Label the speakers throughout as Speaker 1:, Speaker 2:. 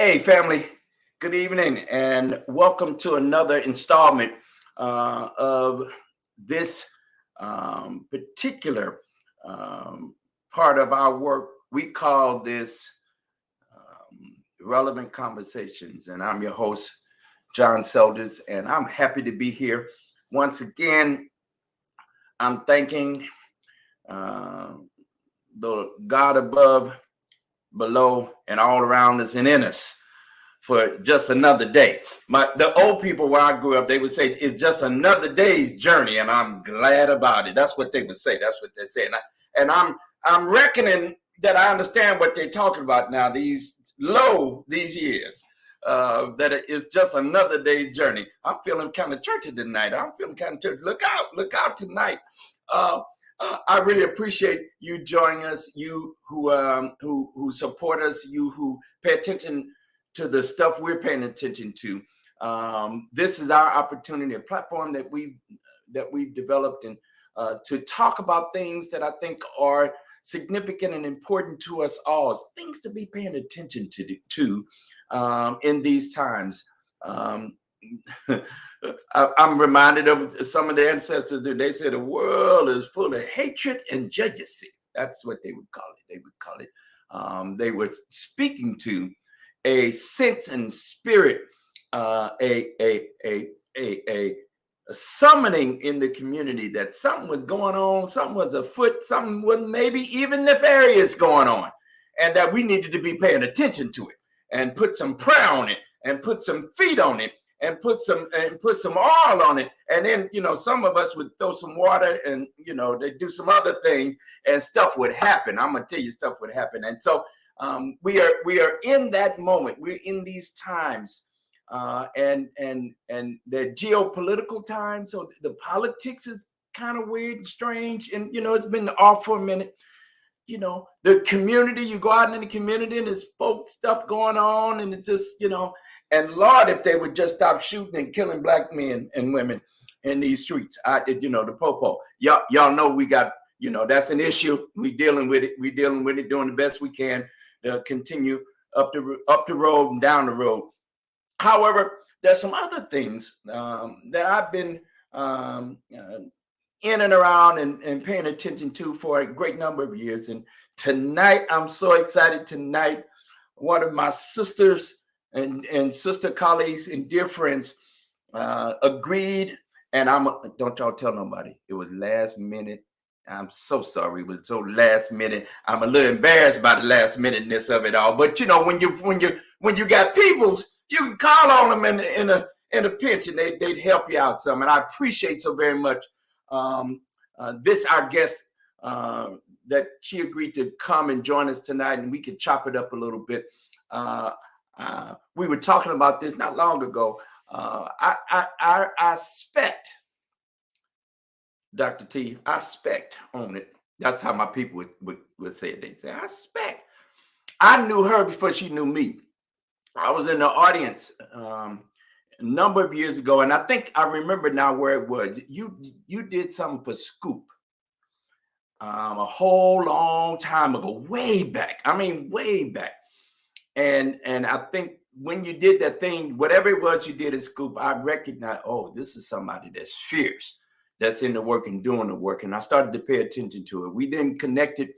Speaker 1: Hey, family. Good evening, and welcome to another installment of this particular um, part of our work. We call this Relevant Conversations, and I'm your host, John Selders, and I'm happy to be here once again. I'm thanking uh, the God above, below, and all around us and in us for just another day. The old people where I grew up, they would say it's just another day's journey, and I'm glad about it. That's what they would say. That's what they say. And I'm reckoning that I understand what they're talking about now. These years. That it is just another day's journey. I'm feeling kind of churchy tonight. I'm feeling kind of churchy. Look out tonight. Uh, I really appreciate you joining us. You who support us. You who pay attention to the stuff we're paying attention to. This is our opportunity, a platform that we've developed, and to talk about things that I think are significant and important to us all, things to be paying attention to in these times. Um, I'm reminded of some of the ancestors. They said the world is full of hatred and jealousy. That's what they would call it. They were speaking to a sense and spirit, a summoning in the community that something was going on, something was afoot, something was maybe even nefarious going on, and that we needed to be paying attention to it and put some prayer on it and put some feet on it and put some oil on it. And then, some of us would throw some water and, they do some other things and stuff would happen. I'm going to tell you, stuff would happen. And so we are in that moment. We're in these times, and the geopolitical time. So the politics is kind of weird and strange. And, it's been off for a minute. The community, you go out in the community and there's folk stuff going on, and it's just, and Lord, if they would just stop shooting and killing black men and women in these streets, the popo, y'all know we got, that's an issue. We dealing with it, doing the best we can to continue up the road and down the road. However, there's some other things that I've been in and around and paying attention to for a great number of years. And tonight, I'm so excited. Tonight, one of my sisters and sister colleagues and dear friends agreed. And don't y'all tell nobody. It was last minute. I'm so sorry. It was so last minute. I'm a little embarrassed by the last minuteness of it all. But when you got peoples, you can call on them in a pinch, and they'd help you out some. And I appreciate so very much this our guest that she agreed to come and join us tonight, and we could chop it up a little bit. We were talking about this not long ago. I spect, Dr. T, I spect on it. That's how my people would say it. They say, I spect. I knew her before she knew me. I was in the audience a number of years ago, and I think I remember now where it was. You did something for Scoop a whole long time ago, way back. I mean, way back. And I think when you did that thing, whatever it was you did at Scoop, I recognized, oh, this is somebody that's fierce, that's in the work and doing the work. And I started to pay attention to it. We then connected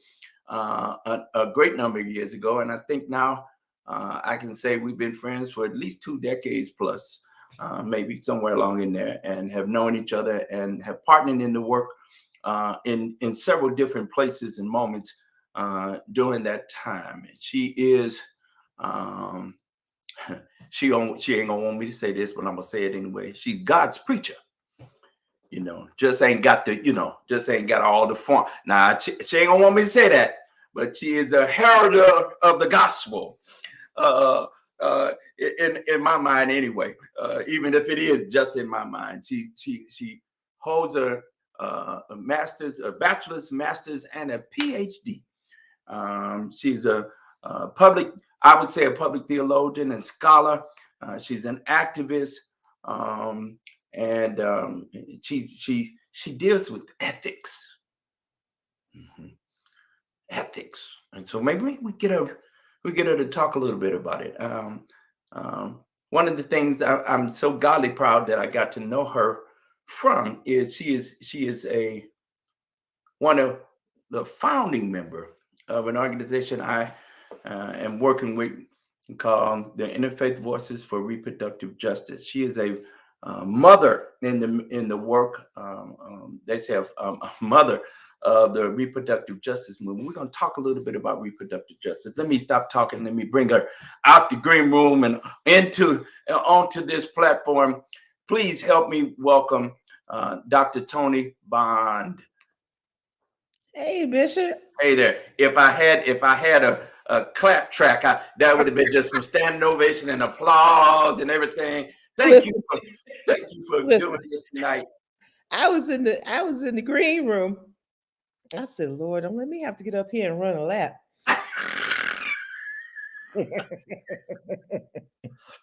Speaker 1: a great number of years ago. And I think now I can say we've been friends for at least 2 decades plus, maybe somewhere along in there, and have known each other and have partnered in the work in several different places and moments during that time. And she is, she ain't gonna want me to say this, but I'm gonna say it anyway. She's God's preacher. Just ain't got all the form. Nah, she ain't gonna want me to say that, but she is a herald of the gospel. In my mind anyway, even if it is just in my mind, she holds a master's, a bachelor's, master's, and a PhD. She's a public theologian and scholar. She's an activist, and she deals with ethics. Ethics, and so maybe we get her to talk a little bit about it. Um, One of the things that I'm so godly proud that I got to know her from is she is a one of the founding member of an organization I am working with called the Interfaith Voices for Reproductive Justice. She is a mother in the work. They say a mother of the reproductive justice movement. We're going to talk a little bit about reproductive justice. Let me stop talking. Let me bring her out the green room and into onto this platform. Please help me welcome Dr. Toni Bond.
Speaker 2: Hey, Bishop.
Speaker 1: Hey there. If I had a clap track, that would have been just some standing ovation and applause and everything. Thank you
Speaker 2: Listen,
Speaker 1: for thank you for doing
Speaker 2: listen.
Speaker 1: this tonight.
Speaker 2: I was in the green room. I said, Lord, don't let me have to get up here and run a lap.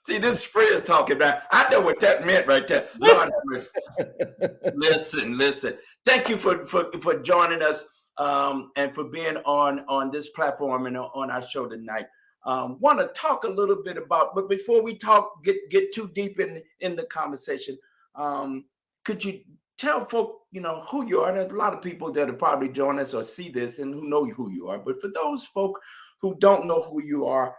Speaker 1: See, this is Fred talking about. I know what that meant right there. Lord have mercy. Listen, listen. Thank you for joining us and for being on this platform and on our show tonight. Want to talk a little bit about, but before we talk, get too deep in the conversation. Um, could you tell folk, who you are? There's a lot of people that will probably join us or see this and who know who you are. But for those folk who don't know who you are,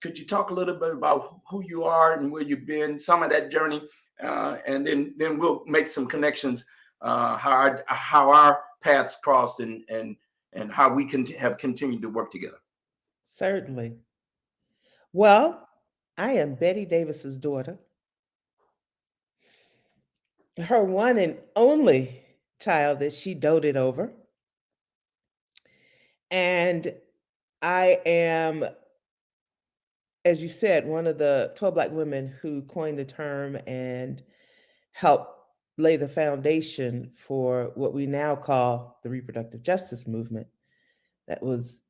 Speaker 1: could you talk a little bit about who you are and where you've been, some of that journey, and then we'll make some connections, how our paths crossed and how we can have continued to work together.
Speaker 2: Certainly. Well, I am Betty Davis's daughter, her one and only child that she doted over. And I am, as you said, one of the 12 Black women who coined the term and helped lay the foundation for what we now call the reproductive justice movement that was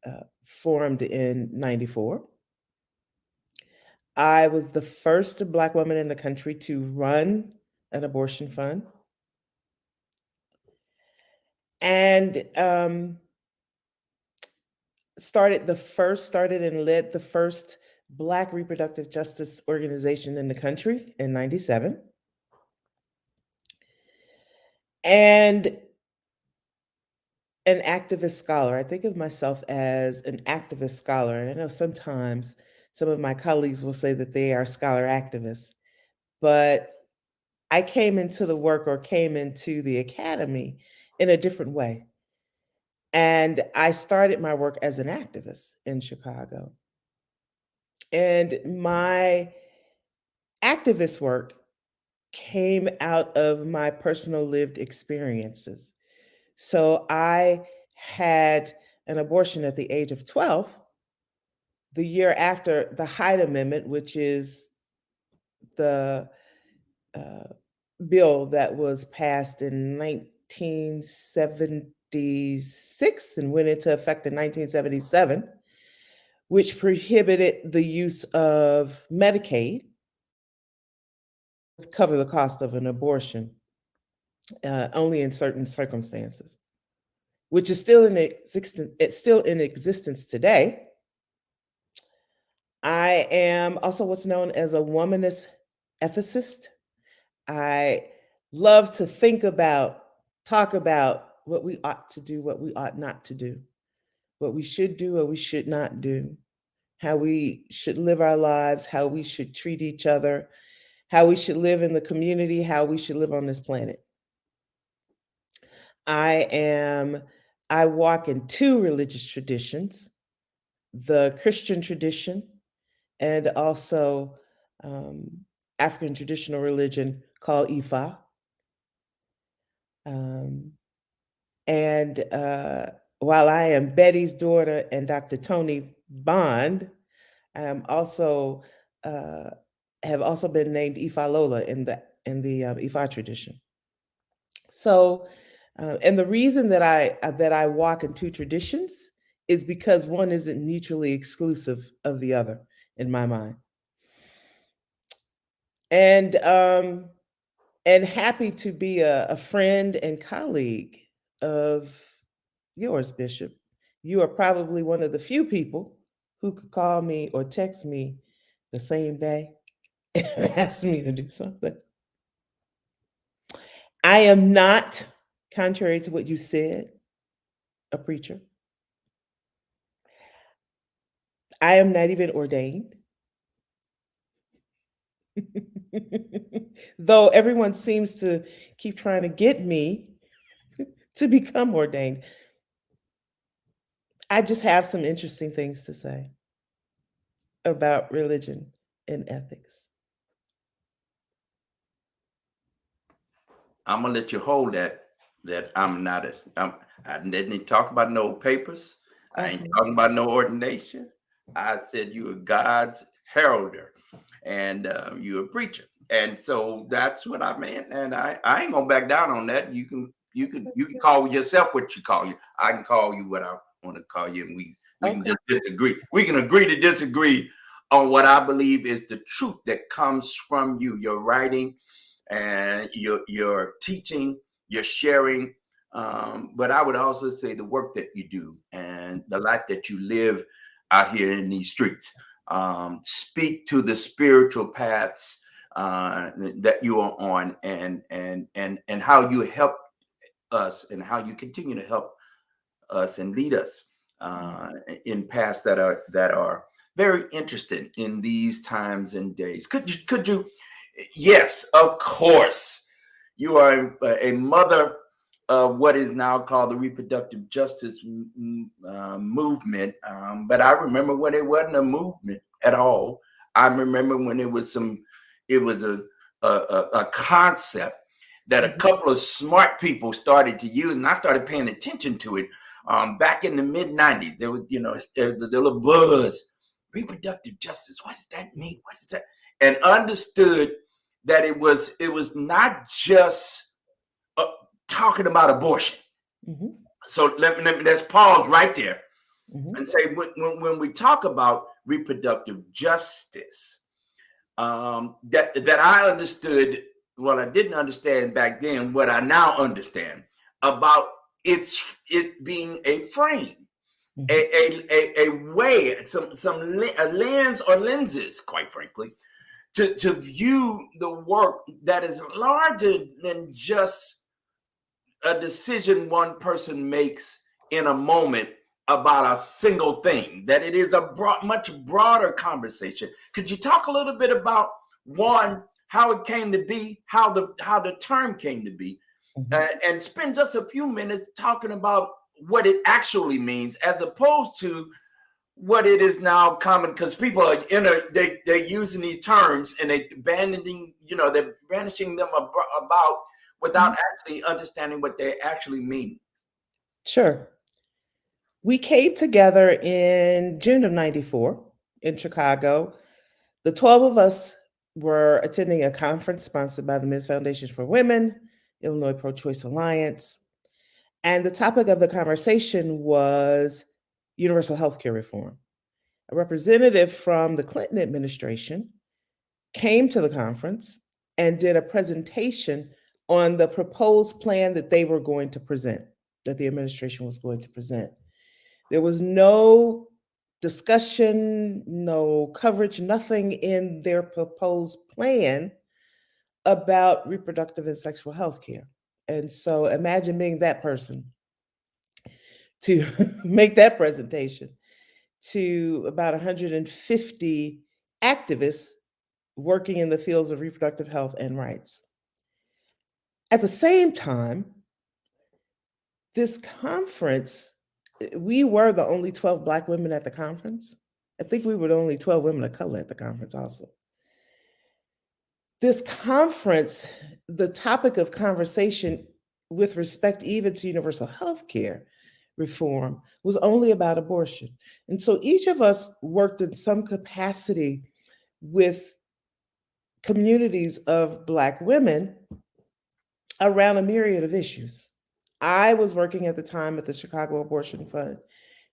Speaker 2: formed in 94. I was the first Black woman in the country to run an abortion fund. And started and led the first Black reproductive justice organization in the country in 97. And an activist scholar. I think of myself as an activist scholar. And I know sometimes some of my colleagues will say that they are scholar activists, but I came into the work or came into the academy in a different way. And I started my work as an activist in Chicago. And my activist work came out of my personal lived experiences. So I had an abortion at the age of 12, the year after the Hyde Amendment, which is the uh, bill that was passed in 1976 and went into effect in 1977, which prohibited the use of Medicaid to cover the cost of an abortion, only in certain circumstances, which is still in existence. It's still in existence today. I am also what's known as a womanist ethicist. I love to talk about what we ought to do, what we ought not to do, what we should do, what we should not do, how we should live our lives, how we should treat each other, how we should live in the community, how we should live on this planet. I am, I walk in two religious traditions, the Christian tradition and also um, African traditional religion called Ifa. Um, and while I am Betty's daughter and Dr. Toni Bond, I am also uh, have also been named Ifa Lola in the Ifa tradition. So, and the reason that I walk in two traditions is because one isn't mutually exclusive of the other in my mind. And happy to be a friend and colleague of yours, Bishop. You are probably one of the few people who could call me or text me the same day and asked me to do something. I am not, contrary to what you said, a preacher. I am not even ordained. Though everyone seems to keep trying to get me to become ordained, I just have some interesting things to say about religion and ethics.
Speaker 1: I'm gonna let you hold that. That I'm not a. I didn't talk about no papers. I ain't
Speaker 2: Okay.
Speaker 1: talking about no ordination. I said you are God's heralder, and you're a preacher, and so that's what I meant. And I ain't gonna back down on that. You can call yourself what you call you. I can call you what I want to call you, and we can
Speaker 2: Okay.
Speaker 1: just disagree. We can agree to disagree on what I believe is the truth that comes from you. Your writing and your teaching, your sharing. But I would also say the work that you do and the life that you live out here in these streets. Speak to the spiritual paths that you are on, and how you help us, and how you continue to help us and lead us uh, in paths that are very interesting in these times and days. Could you Yes, of course. You are a mother of what is now called the reproductive justice movement. But I remember when it wasn't a movement at all. I remember when it was a concept that a
Speaker 2: Mhm.
Speaker 1: couple of smart people started to use, and I started paying attention to it back in the mid '90s. There was, there was the little buzz, reproductive justice. What does that mean? What is that? And understood that it was not just uh, talking about abortion.
Speaker 2: Mhm.
Speaker 1: So let's pause right there and
Speaker 2: Mhm.
Speaker 1: say when we talk about reproductive justice, that I understood. Well, I didn't understand back then what I now understand about it being a frame,
Speaker 2: Mhm.
Speaker 1: a way, a lens or lenses, quite frankly, to view the work that is larger than just a decision one person makes in a moment about a single thing, that it is a much broader conversation. Could you talk a little bit about, one, how it came to be, how the term came to be,
Speaker 2: Mhm.
Speaker 1: and spend just a few minutes talking about what it actually means, as opposed to what it is now common, because people are they're using these terms and they're banishing them about without
Speaker 2: Mhm.
Speaker 1: actually understanding what they actually mean.
Speaker 2: Sure. We came together in June of 94 in Chicago. The 12 of us were attending a conference sponsored by the Men's Foundation for Women, Illinois Pro Choice Alliance. And the topic of the conversation was universal health care reform. A representative from the Clinton administration came to the conference and did a presentation on the proposed plan that they were going to present, that the administration was going to present. There was no discussion, no coverage, nothing in their proposed plan about reproductive and sexual health care. And so imagine being that person to make that presentation to about 150 activists working in the fields of reproductive health and rights. At the same time, this conference, we were the only 12 Black women at the conference. I think we were the only 12 women of color at the conference, also. This conference, the topic of conversation with respect even to universal health care reform was only about abortion. And so each of us worked in some capacity with communities of Black women around a myriad of issues. I was working at the time at the Chicago Abortion Fund,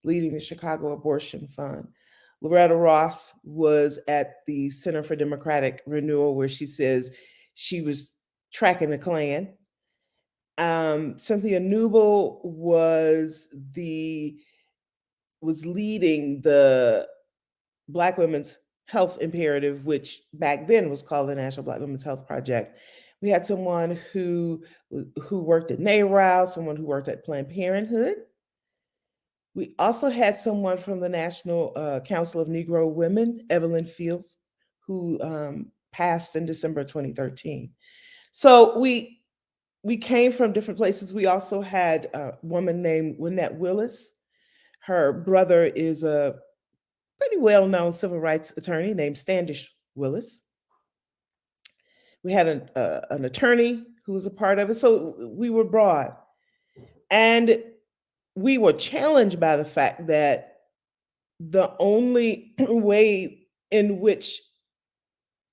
Speaker 2: leading the Chicago Abortion Fund. Loretta Ross was at the Center for Democratic Renewal, where she says she was tracking the Klan. Cynthia Newble was leading the Black Women's health imperative, which back then was called the National Black Women's Health Project. We had someone who worked at NARAL, someone who worked at Planned Parenthood. We also had someone from the National Council of Negro Women, Evelyn Fields, who passed in December 2013. So we came from different places. We also had a woman named Wynette Willis. Her brother is a pretty well-known civil rights attorney named Standish Willis. We had an attorney who was a part of it. So we were broad. And we were challenged by the fact that the only way in which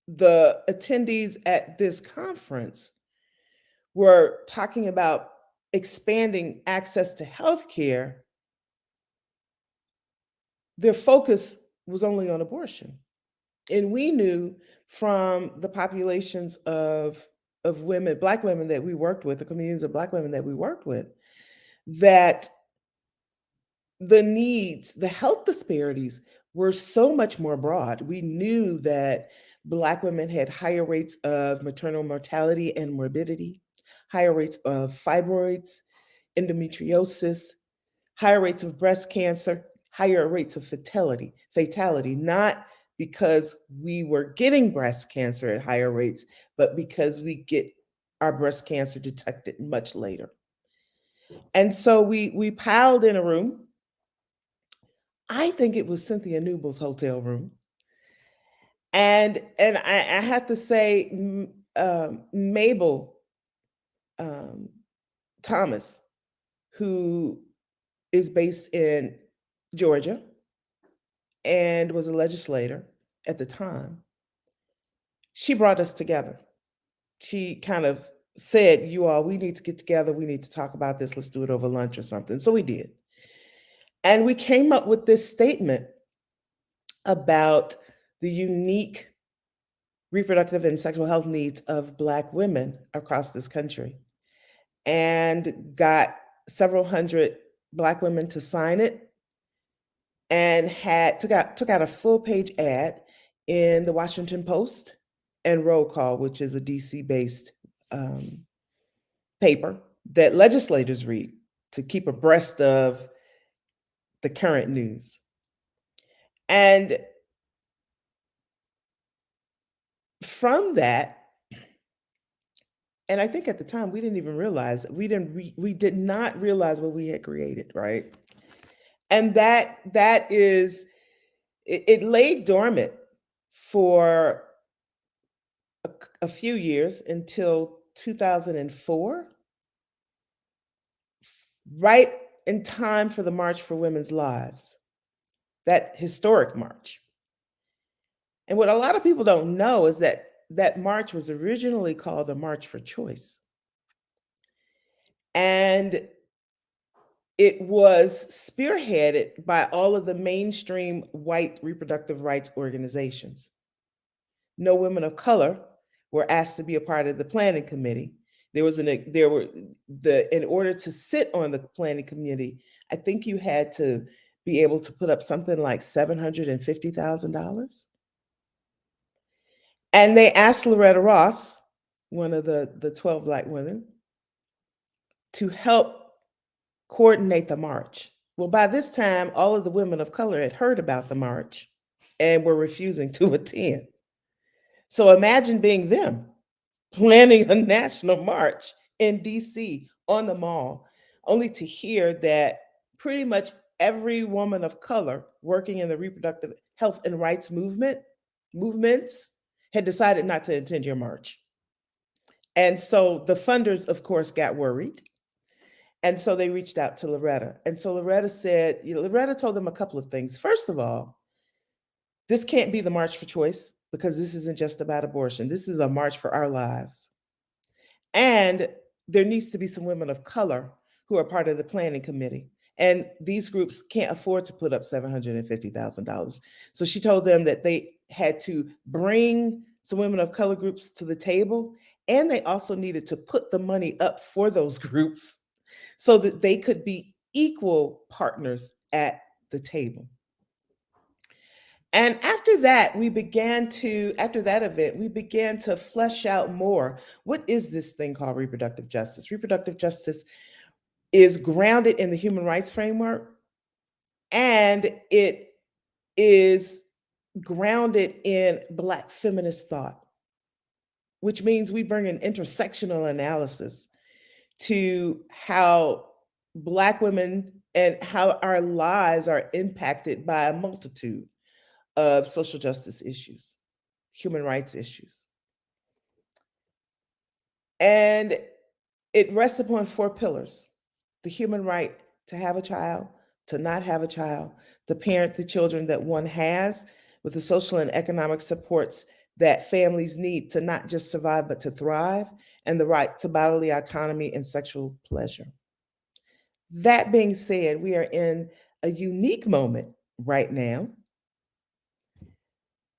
Speaker 2: the attendees at this conference were talking about expanding access to healthcare, their focus was only on abortion. And we knew from the populations of women, Black women that we worked with, the communities of Black women that we worked with, that the needs, the health disparities were so much more broad. We knew that Black women had higher rates of maternal mortality and morbidity, higher rates of fibroids, endometriosis, higher rates of breast cancer, higher rates of fatality, not because we were getting breast cancer at higher rates, but because we get our breast cancer detected much later. And so we piled in a room. I think it was Cynthia Newble's hotel room. And I have to say, Mabel um, Thomas, who is based in Georgia and was a legislator at the time, she brought us together. She kind of said, "You all, we need to get together. We need to talk about this. Let's do it over lunch or something." So we did. And we came up with this statement about the unique reproductive and sexual health needs of Black women across this country, and got several hundred Black women to sign it, and took out a full page ad in the Washington Post and Roll Call, which is a DC based um, paper that legislators read to keep abreast of the current news. And from that, and I think at the time we didn't even realize, we did not realize what we had created, right? And that is, it lay dormant for a few years until 2004, right in time for the March for Women's Lives, that historic march. And what a lot of people don't know is that that march was originally called the March for Choice. And it was spearheaded by all of the mainstream white reproductive rights organizations. No women of color were asked to be a part of the planning committee. In order to sit on the planning committee, I think you had to be able to put up something like $750,000. And they asked Loretta Ross, one of the 12 Black women, to help coordinate the march. Well, by this time, all of the women of color had heard about the march and were refusing to attend. So imagine being them, planning a national march in DC on the mall, only to hear that pretty much every woman of color working in the reproductive health and rights movements had decided not to attend your march. And so the funders, of course, got worried. And so they reached out to Loretta. And so Loretta said, Loretta told them a couple of things. First of all, this can't be the March for Choice, because this isn't just about abortion. This is a march for our lives. And there needs to be some women of color who are part of the planning committee. And these groups can't afford to put up $750,000. So she told them that they had to bring some women of color groups to the table, and they also needed to put the money up for those groups so that they could be equal partners at the table. And after that, after that event, we began to flesh out more. What is this thing called reproductive justice? Reproductive justice is grounded in the human rights framework, and it is grounded in Black feminist thought, which means we bring an intersectional analysis to how Black women and how our lives are impacted by a multitude of social justice issues, human rights issues. And it rests upon four pillars: the human right to have a child, to not have a child, to parent the children that one has with the social and economic supports that families need to not just survive, but to thrive, and the right to bodily autonomy and sexual pleasure. That being said, we are in a unique moment right now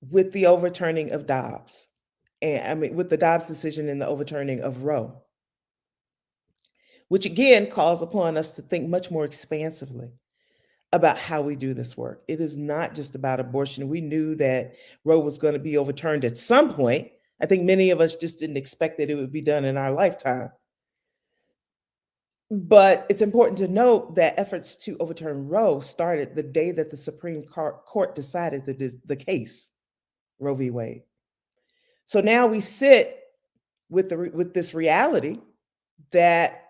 Speaker 2: with the overturning of Dobbs. And I mean, with the Dobbs decision and the overturning of Roe, which again calls upon us to think much more expansively about how we do this work. It is not just about abortion. We knew that Roe was going to be overturned at some point. I think many of us just didn't expect that it would be done in our lifetime. But it's important to note that efforts to overturn Roe started the day that the Supreme Court decided the case, Roe v. Wade. So now we sit with this reality that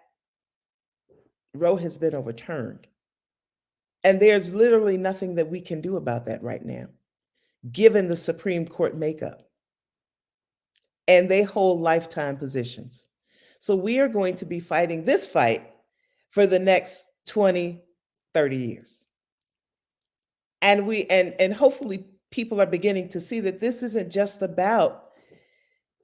Speaker 2: Roe has been overturned. And there's literally nothing that we can do about that right now, given the Supreme Court makeup. And they hold lifetime positions. So we are going to be fighting this fight for the next 20, 30 years. And and hopefully people are beginning to see that this isn't just about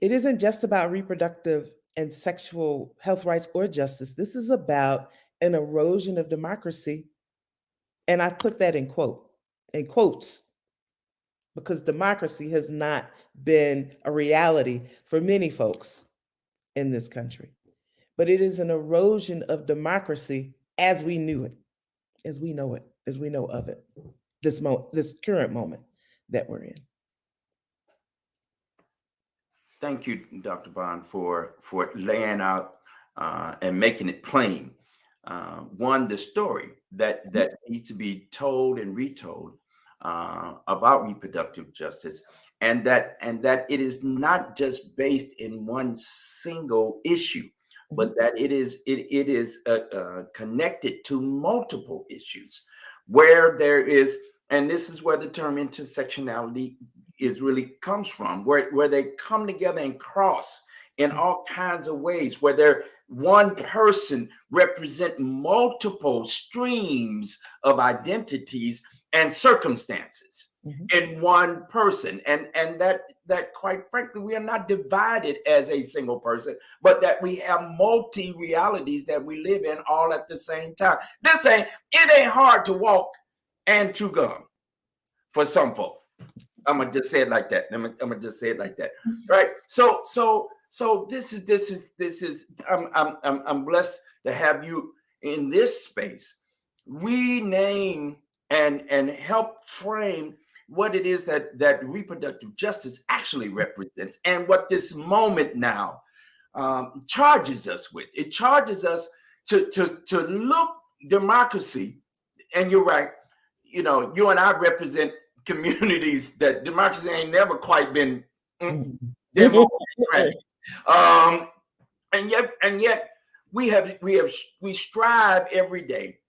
Speaker 2: reproductive and sexual health rights or justice. This is about an erosion of democracy. And I put that in quotes, because democracy has not been a reality for many folks in this country. But it is an erosion of democracy as we knew it, as we know it, as we know of it, this current moment that we're in.
Speaker 1: Thank you, Dr. Bond, for laying out and making it plain. One, the story that needs to be told and retold about reproductive justice, and that it is not just based in one single issue, but that it is connected to multiple issues where there is, and this is where the term intersectionality really comes from, where they come together and cross in all kinds of ways, where one person represent multiple streams of identities and circumstances in one person, and that quite frankly, we are not divided as a single person, but that we have multi realities that we live in all at the same time. It ain't hard to walk and chew gum for some folk. I'm gonna just say it like that. I'm gonna just say it like that, right? So this is. I'm blessed to have you in this space. We name and help frame what it is that reproductive justice actually represents, and what this moment now charges us with. It charges us to look democracy, and you're right. You know, you and I represent communities that democracy ain't never quite been democratic. And yet we strive every day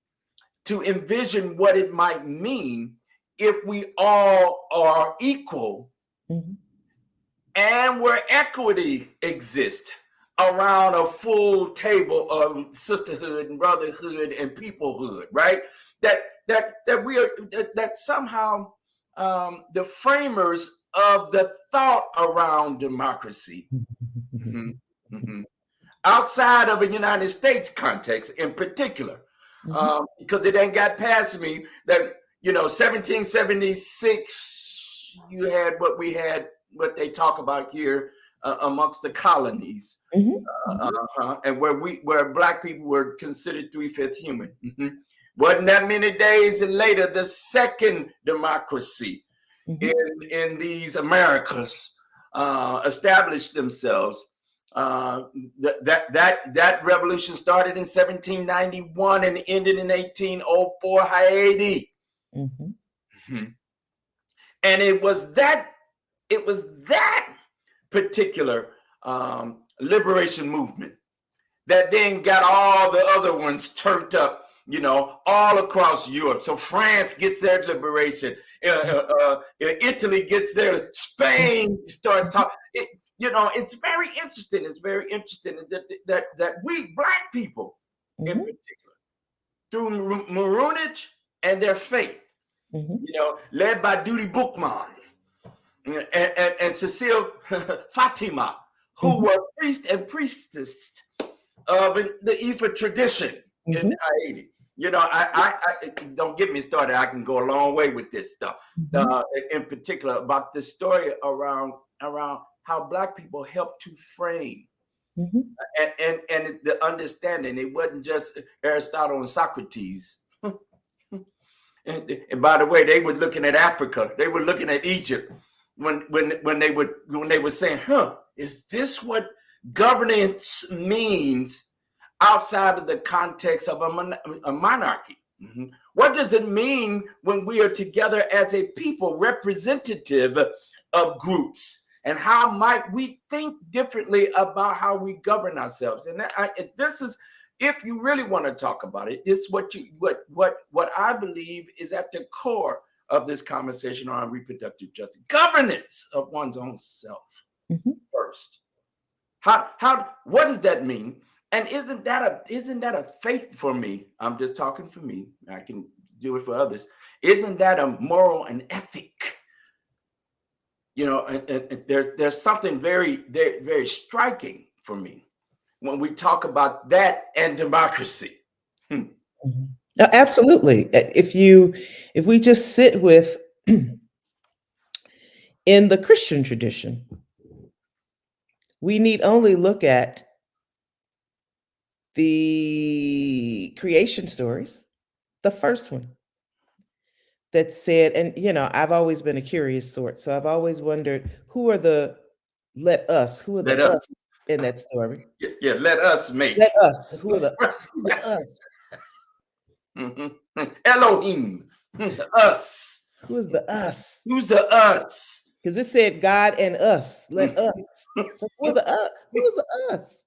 Speaker 1: to envision what it might mean if we all are equal, and where equity exists around a full table of sisterhood and brotherhood and peoplehood, right? That somehow the framers of the thought around democracy, outside of a United States context in particular, because it ain't got past me that, 1776, you had what they talk about here amongst the colonies, and where Black people were considered 3/5 human. Wasn't that many days later, the second democracy
Speaker 2: Mhm.
Speaker 1: in these Americas established themselves. Uh, that revolution started in 1791 and ended in 1804 Haiti.
Speaker 2: Mhm.
Speaker 1: And it was that particular liberation movement that then got all the other ones turned up, all across Europe. So France gets their liberation, Italy gets their, Spain starts
Speaker 2: Mhm.
Speaker 1: talking. It's very interesting. It's very interesting that we black people, in
Speaker 2: Mhm.
Speaker 1: particular, through Maroonage and their faith,
Speaker 2: Mhm.
Speaker 1: led by Duty Bookman and Cecile Fatima, who
Speaker 2: Mhm.
Speaker 1: were priest and priestess of the Ifa tradition in
Speaker 2: Mhm.
Speaker 1: Haiti. I don't get me started. I can go a long way with this stuff.
Speaker 2: Mhm.
Speaker 1: In particular, about this story around how black people helped to frame
Speaker 2: Mhm.
Speaker 1: and the understanding. It wasn't just Aristotle and Socrates. And by the way, they were looking at Africa. They were looking at Egypt when they were saying, "Huh, is this what governance means outside of the context of a monarchy? What does it mean when we are together as a people representative of groups? And how might we think differently about how we govern ourselves?" And this is, if you really want to talk about it, this is what I believe is at the core of this conversation on reproductive justice: governance of one's own self
Speaker 2: Mhm.
Speaker 1: first. How what does that mean? And isn't that a faith for me? I'm just talking for me. I can do it for others. Isn't that a moral and ethic? And there's something very, very, very striking for me when we talk about that and democracy. Hmm.
Speaker 2: Mhm. No, absolutely. If we just sit with in the Christian tradition, we need only look at the creation stories, the first one that said, and I've always been a curious sort, so I've always wondered who are
Speaker 1: Let
Speaker 2: the us
Speaker 1: us,
Speaker 2: in that story?
Speaker 1: yeah, let us
Speaker 2: Let
Speaker 1: make.
Speaker 2: us. Who's the us?
Speaker 1: Mhm. Elohim, us.
Speaker 2: Who is the us?
Speaker 1: Who's the us?
Speaker 2: Because it said God and us. Let us. So who are the us? Who is the us?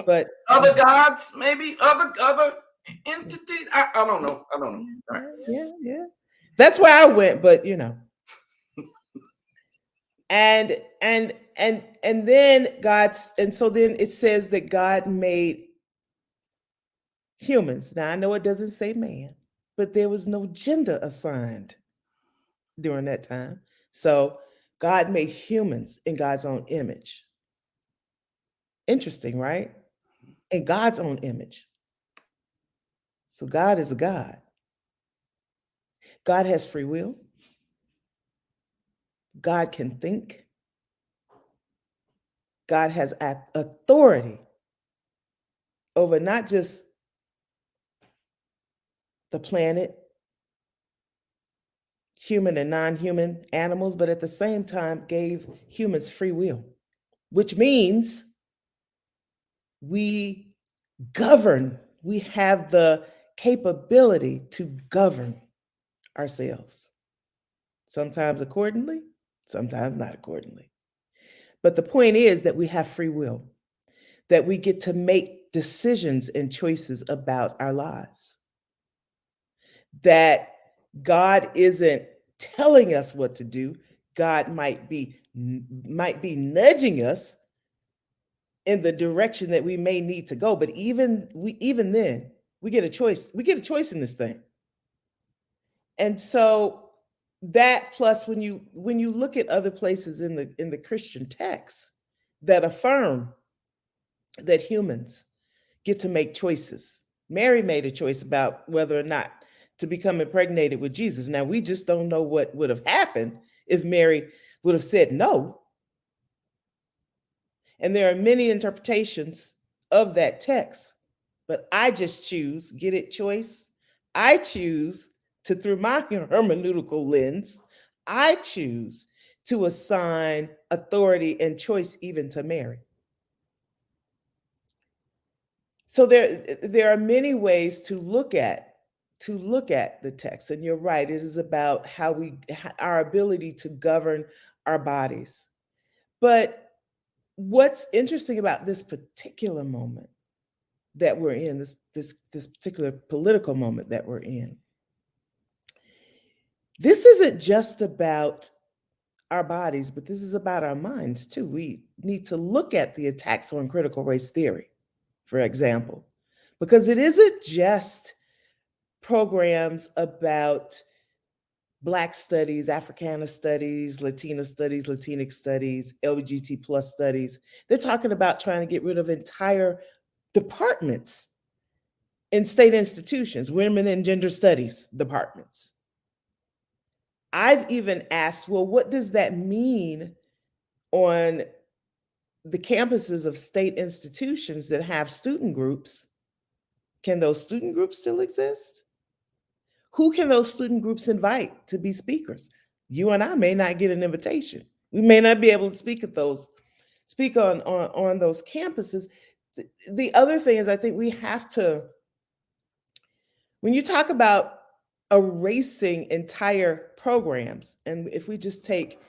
Speaker 2: But
Speaker 1: Other gods, maybe other entities. I don't know. I don't know. All right.
Speaker 2: yeah. That's where I went, but and then so then it says that God made humans. Now I know it doesn't say man, but there was no gender assigned during that time. So God made humans in God's own image. Interesting, right? In God's own image. So God is a God. God has free will. God can think. God has authority over not just the planet, human and non human animals, but at the same time gave humans free will, which means we govern, we have the capability to govern ourselves, sometimes accordingly, sometimes not accordingly. But the point is that we have free will, that we get to make decisions and choices about our lives, that God isn't telling us what to do. God might be nudging us in the direction that we may need to go, but even then, we get a choice. We get a choice in this thing. And so that plus when you look at other places in the Christian texts that affirm that humans get to make choices. Mary made a choice about whether or not to become impregnated with Jesus. Now, we just don't know what would have happened if Mary would have said no. And there are many interpretations of that text. But I just choose, get it, choice? I choose to, through my hermeneutical lens, I choose to assign authority and choice even to Mary. So there are many ways to look at the text, and you're right. It is about our ability to govern our bodies. But what's interesting about this particular moment that we're in, this particular political moment that we're in, this isn't just about our bodies, but this is about our minds too. We need to look at the attacks on critical race theory, for example, because it isn't just programs about Black studies, Africana studies, Latina studies, Latinx studies, LGBT plus studies. They're talking about trying to get rid of entire departments in state institutions, women and gender studies departments. I've even asked, well, what does that mean on the campuses of state institutions that have student groups? Can those student groups still exist? Who can those student groups invite to be speakers? You and I may not get an invitation. We may not be able to speak on those campuses. The other thing is, I think we have to, when you talk about erasing entire programs, and if we just take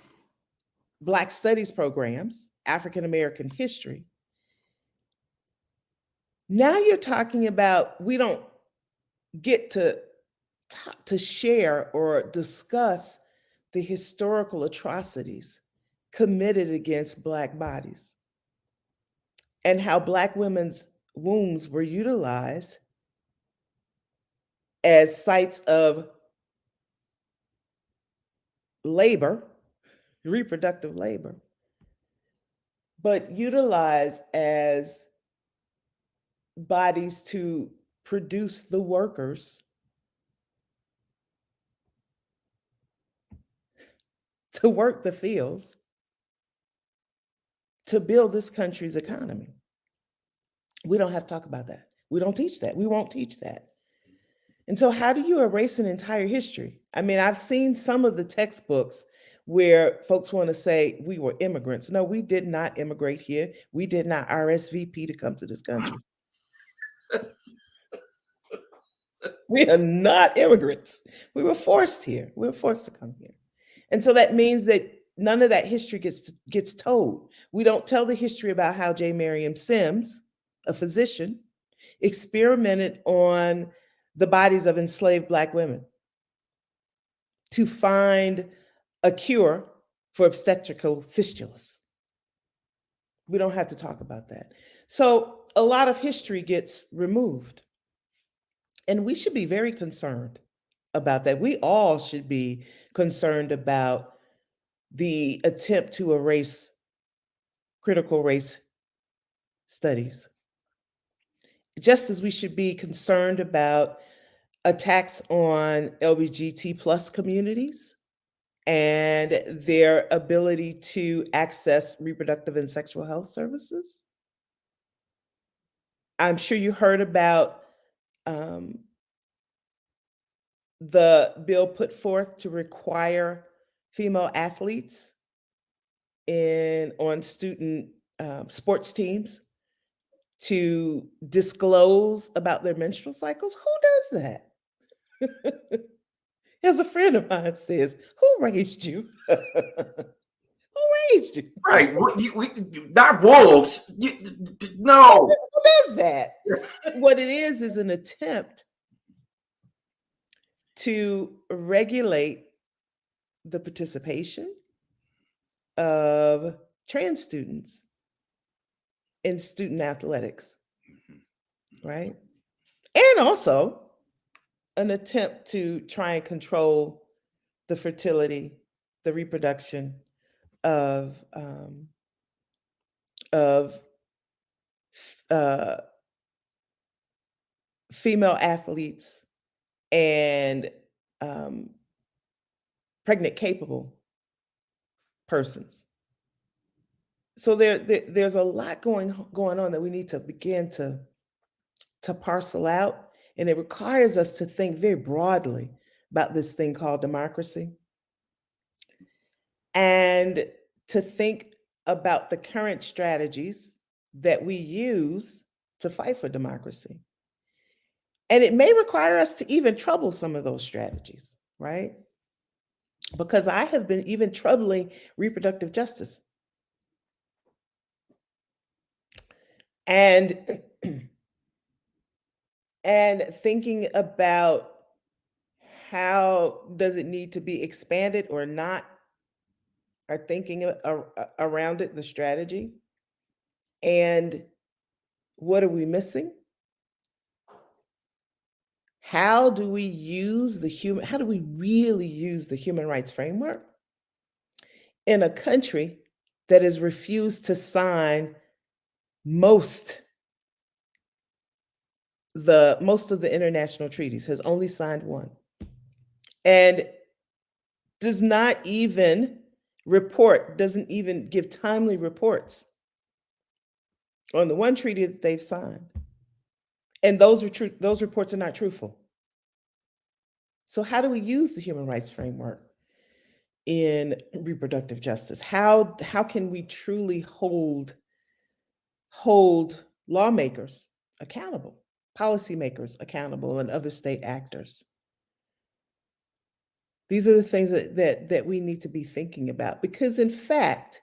Speaker 2: Black studies programs, African American history, now you're talking about we don't get to share or discuss the historical atrocities committed against Black bodies and how Black women's wombs were utilized as sites of labor, reproductive labor, but utilized as bodies to produce the workers to work the fields to build this country's economy. We don't have to talk about that. We don't teach that. We won't teach that. And so, how do you erase an entire history? I mean, I've seen some of the textbooks where folks want to say we were immigrants. No, we did not immigrate here. We did not RSVP to come to this country. We are not immigrants. We were forced here. We were forced to come here. And so that means that none of that history gets told. We don't tell the history about how J. Mariam Sims, a physician, experimented on the bodies of enslaved Black women to find a cure for obstetrical fistulas. We don't have to talk about that. So a lot of history gets removed. And we should be very concerned about that. We all should be concerned about the attempt to erase critical race studies, just as we should be concerned about attacks on LGBT plus communities and their ability to access reproductive and sexual health services. I'm sure you heard about um, the bill put forth to require female athletes on student sports teams to disclose about their menstrual cycles. Who does that? As a friend of mine says, who raised you? Who raised you?
Speaker 1: Right. Not wolves. No.
Speaker 2: Who does that? What it is an attempt to regulate the participation of trans students in student athletics, right? And also an attempt to try and control the fertility, the reproduction of uh, female athletes and pregnant capable persons. So there's a lot going on that we need to begin to parcel out, and it requires us to think very broadly about this thing called democracy. and to think about the current strategies that we use to fight for democracy. And it may require us to even trouble some of those strategies, right? Because I have been even troubling reproductive justice. And and thinking about how does it need to be expanded or not, or thinking around it, the strategy, and what are we missing? How do we use how do we really use the human rights framework in a country that has refused to sign most most of the international treaties, has only signed one, and does not even doesn't even give timely reports on the one treaty that they've signed. And those reports are not truthful. So how do we use the human rights framework in reproductive justice? How can we truly hold lawmakers accountable, policymakers accountable, and other state actors? These are the things that we need to be thinking about, because in fact,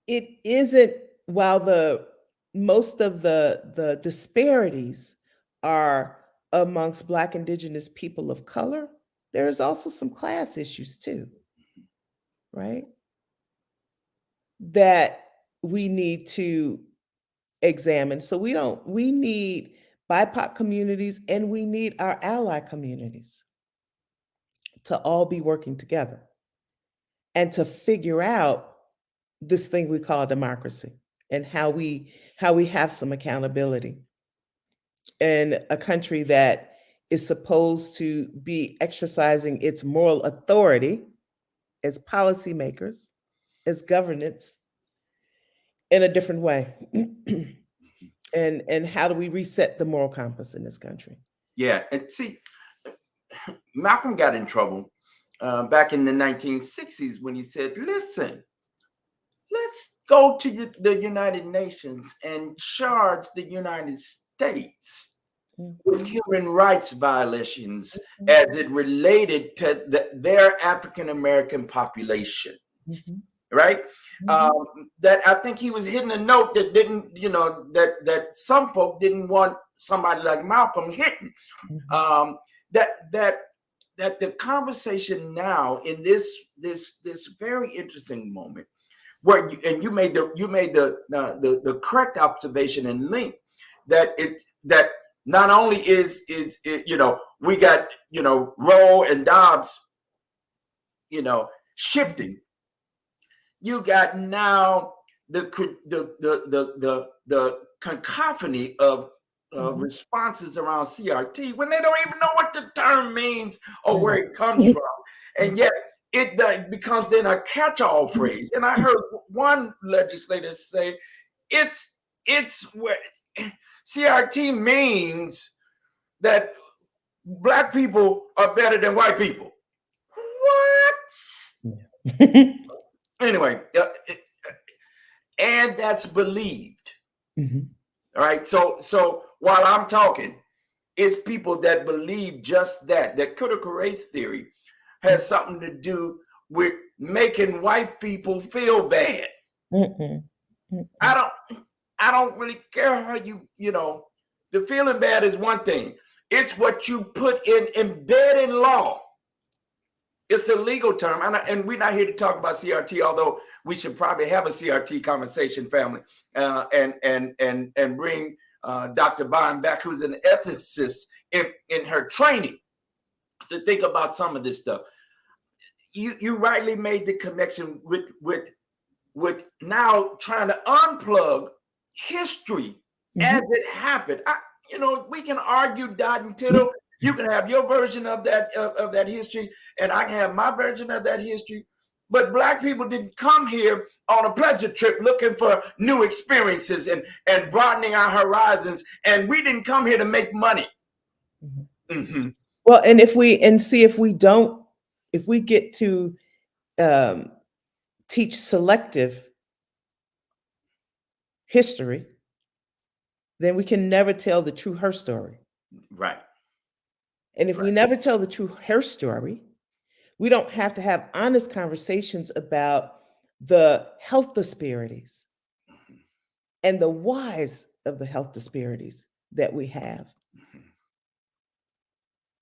Speaker 2: it isn't, while most of the disparities are amongst Black, Indigenous people of color, there is also some class issues too, right? That we need to examine. So we need BIPOC communities, and we need our ally communities to all be working together and to figure out this thing we call democracy, and how we have some accountability in a country that is supposed to be exercising its moral authority as policymakers, as governance, in a different way. And how do we reset the moral compass in this country?
Speaker 1: Yeah, and see, Malcolm got in trouble back in the 1960s when he said, listen, let's go to the United Nations and charge the United States with human rights violations as it related to their African American populations, right? That I think he was hitting a note that didn't, that some folk didn't want somebody like Malcolm hitting. That the conversation now in this very interesting moment, where you made the correct observation and link that not only is it, we got Roe and Dobbs shifting, you got now the cacophony of responses around CRT when they don't even know what the term means or where it comes from, and yet it becomes then a catch-all phrase. And I heard one legislator say it's where CRT means that Black people are better than white people. What? Anyway, and that's believed. All right. So while I'm talking, it's people that believe just that critical race theory has something to do with making white people feel bad. I don't really care how the feeling bad is one thing. It's what you put in embed in law. It's a legal term, and we're not here to talk about CRT, although we should probably have a CRT conversation, family, and bring Dr. Bond back, who's an ethicist in her training, to think about some of this stuff. You rightly made the connection with now trying to unplug history as it happened. We can argue dot and tittle. You can have your version of that history, and I can have my version of that history. But Black people didn't come here on a pleasure trip looking for new experiences and broadening our horizons. And we didn't come here to make money.
Speaker 2: Well, and if we get to um, teach selective history, then we can never tell the true her story.
Speaker 1: Right.
Speaker 2: And if we
Speaker 1: Right.
Speaker 2: never tell the true her story, we don't have to have honest conversations about the health disparities
Speaker 1: Mhm.
Speaker 2: and the whys of the health disparities that we have.
Speaker 1: Mhm.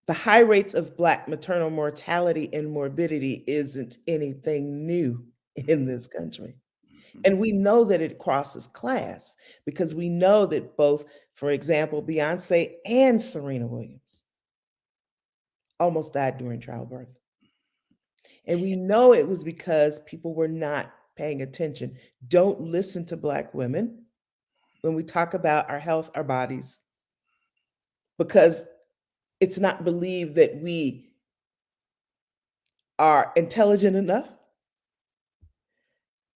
Speaker 2: The high rates of Black maternal mortality and morbidity isn't anything new in this country.
Speaker 1: Mhm.
Speaker 2: And we know that it crosses class because we know that both, for example, Beyonce and Serena Williams almost died during childbirth. And we know it was because people were not paying attention. Don't listen to Black women when we talk about our health, our bodies, because it's not believed that we are intelligent enough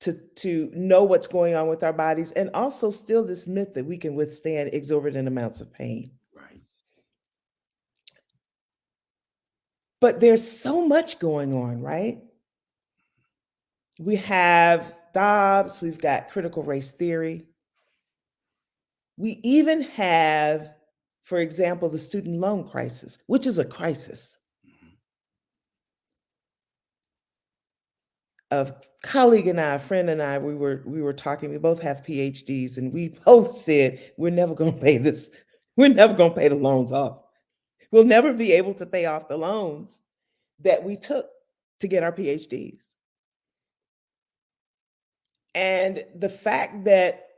Speaker 2: to know what's going on with our bodies, and also still this myth that we can withstand exorbitant amounts of pain.
Speaker 1: Right.
Speaker 2: But there's so much going on, right? We have Dobbs, we've got critical race theory. We even have, for example, the student loan crisis, which is a crisis.
Speaker 1: Mhm.
Speaker 2: A colleague and I, a friend and I, we were talking. We both have PhDs, and we both said we're never going to pay this. We're never going to pay the loans off. We'll never be able to pay off the loans that we took to get our PhDs. And the fact that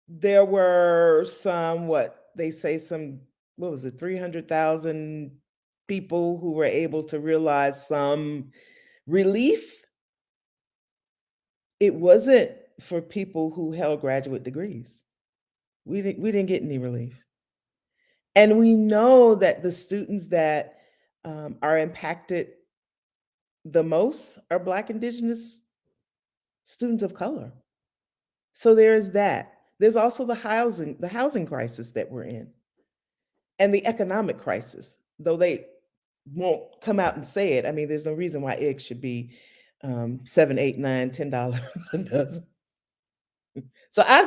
Speaker 2: there were some, what they say, some, what was it, 300,000 people who were able to realize some relief. It wasn't for people who held graduate degrees. We didn't get any relief. And we know that the students that are impacted the most are Black, Indigenous students of color. So there is that. There's also the housing crisis that we're in, and the economic crisis, though they won't come out and say it. I mean, there's no reason why eggs should be $7, $8, $9, $10 a dozen. So I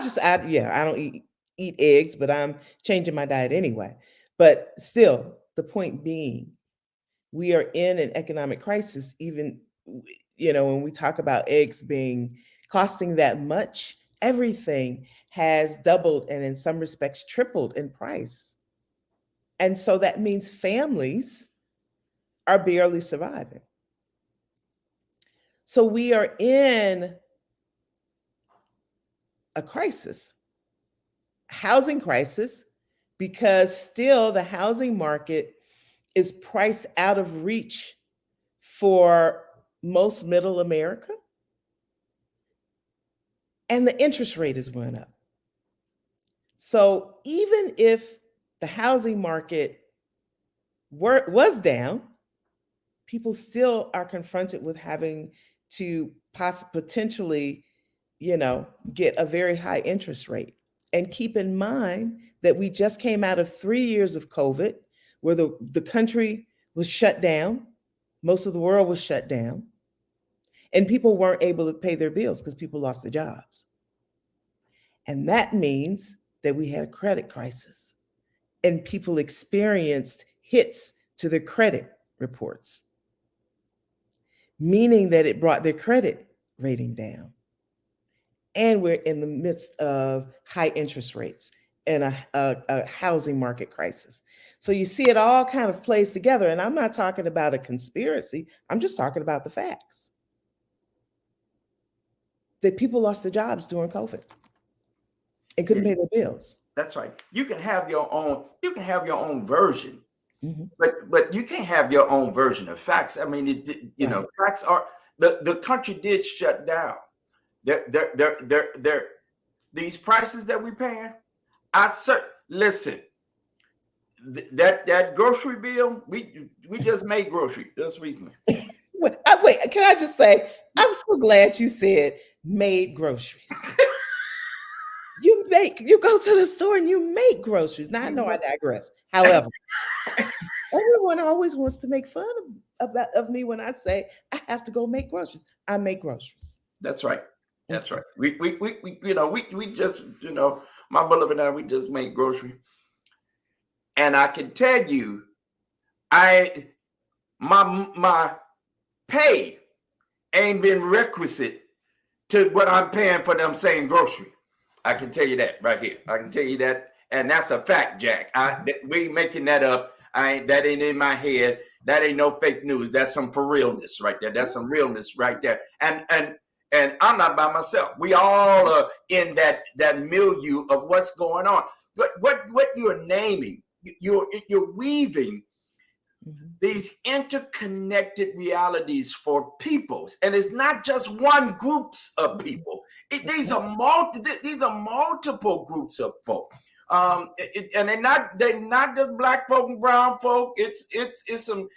Speaker 2: don't eat eggs, but I'm changing my diet anyway. But still, the point being, we are in an economic crisis. Even when we talk about eggs being costing that much, everything has doubled and in some respects tripled in price. And so that means families are barely surviving. So we are in a crisis, housing crisis, because still the housing market is priced out of reach for most middle America, and the interest rate is going up. So even if the housing market was down, people still are confronted with having to potentially, get a very high interest rate. And keep in mind that we just came out of 3 years of COVID, where the country was shut down, most of the world was shut down, and people weren't able to pay their bills because people lost their jobs. And that means that we had a credit crisis, and people experienced hits to their credit reports, meaning that it brought their credit rating down. And we're in the midst of high interest rates and a housing market crisis. So you see, it all kind of plays together. And I'm not talking about a conspiracy, I'm just talking about the facts that people lost their jobs during COVID and
Speaker 1: Yeah,
Speaker 2: couldn't pay their bills.
Speaker 1: that's right. You can have your own. You can have your own version,
Speaker 2: Mhm.
Speaker 1: but you can't have your own version of facts. I mean,
Speaker 2: Right.
Speaker 1: facts are the country did shut down. They're these prices that we paying. Listen. That grocery bill, we just made grocery just recently.
Speaker 2: Wait, can I just say, I'm so glad you said made groceries. You go to the store and you make groceries. Now I know I digress. However, everyone always wants to make fun of of me when I say I have to go make groceries. I make groceries.
Speaker 1: That's right. That's
Speaker 2: Okay.
Speaker 1: right. We we just, my beloved and I, we just make grocery. And I can tell you, I my pay ain't been requisite to what I'm paying for them same grocery. I can tell you that right here. I can tell you that, and that's a fact, Jack. We ain't making that up. That ain't in my head. That ain't no fake news. That's some for realness right there. That's some realness right there. And I'm not by myself. We all are in that milieu of what's going on. What you're naming, you're weaving these interconnected realities for peoples, and it's not just one groups of people. These are multiple groups of folk, and they're not just black folk and brown folk. It's some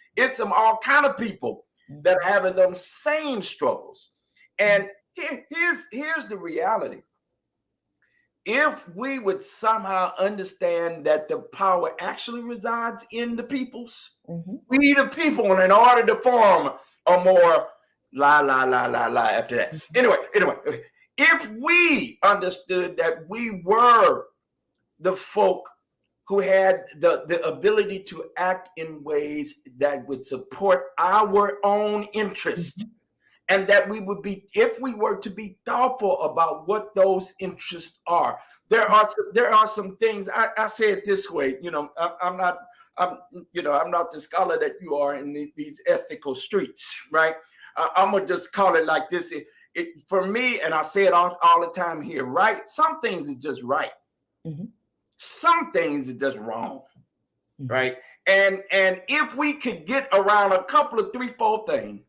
Speaker 1: all kind of people that are having those same struggles. And here's the reality. If we would somehow understand that the power actually resides in the peoples, we the people, and in order to form a more after that. Anyway, if we understood that we were the folk who had the ability to act in ways that would support our own interest, and that we would be, if we were to be thoughtful about what those interests are. There are some things. I say it this way. I'm not the scholar that you are in these ethical streets, right? I'm gonna just call it like this. For me, and I say it all the time here, right? Some things are just right. Some things are just wrong, right? And if we could get around a couple of 3-4 things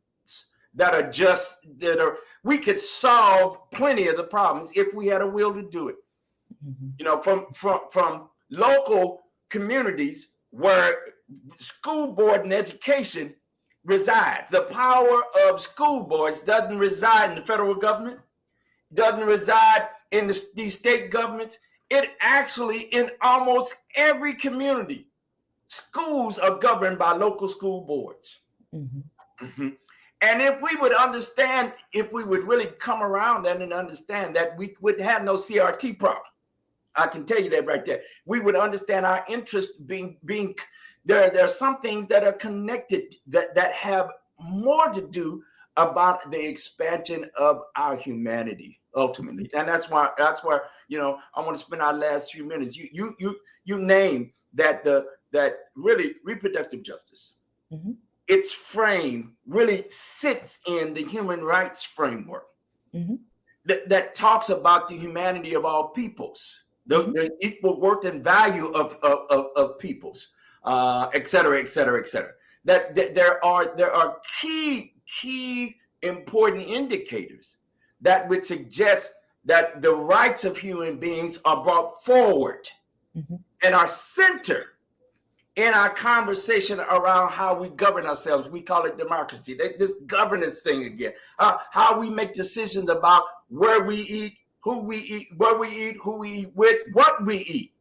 Speaker 1: we could solve plenty of the problems if we had a will to do it. From local communities where school board and education resides. The power of school boards doesn't reside in the federal government, doesn't reside in these state governments. It actually, in almost every community, schools are governed by local school boards. And if we would understand, if we would really come around that and understand that, we would have no CRT problem. I can tell you that right there. We would understand our interest being there are some things that are connected that have more to do about the expansion of our humanity ultimately. And that's why I want to spend our last few minutes. You name that that really reproductive justice. Its frame really sits in the human rights framework that talks about the humanity of all peoples, the equal worth and value of peoples, et cetera, et cetera, et cetera. That there are key important indicators that would suggest that the rights of human beings are brought forward and are centered in our conversation around how we govern ourselves. We call it democracy. This governance thing again. How we make decisions about where we eat, who we eat, where we eat, who we eat with, what we eat,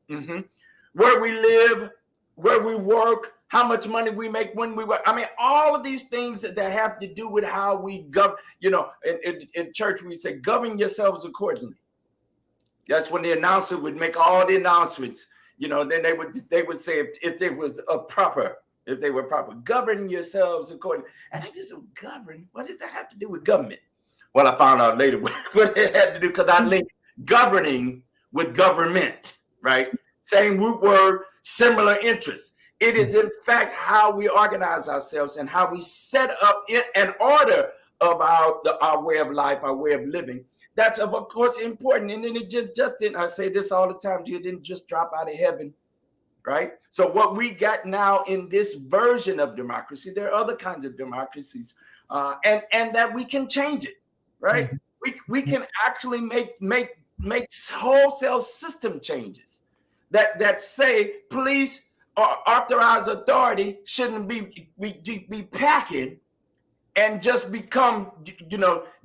Speaker 1: where we live, where we work, how much money we make when we work. I mean, all of these things that have to do with how we govern. In church we say, govern yourselves accordingly. That's when the announcer would make all the announcements. Then they would say if they were proper, govern yourselves according. And I just said, govern. What does that have to do with government? Well, I found out later what it had to do, because I linked governing with government, right? Same root word, similar interests. It is in fact how we organize ourselves and how we set up an order of our way of life, our way of living. That's of course important. And then it just didn't, I say this all the time, it didn't just drop out of heaven, right? So what we got now in this version of democracy, there are other kinds of democracies, and that we can change it, right? We can actually make wholesale system changes that say police or authorized authority shouldn't be packing and just become,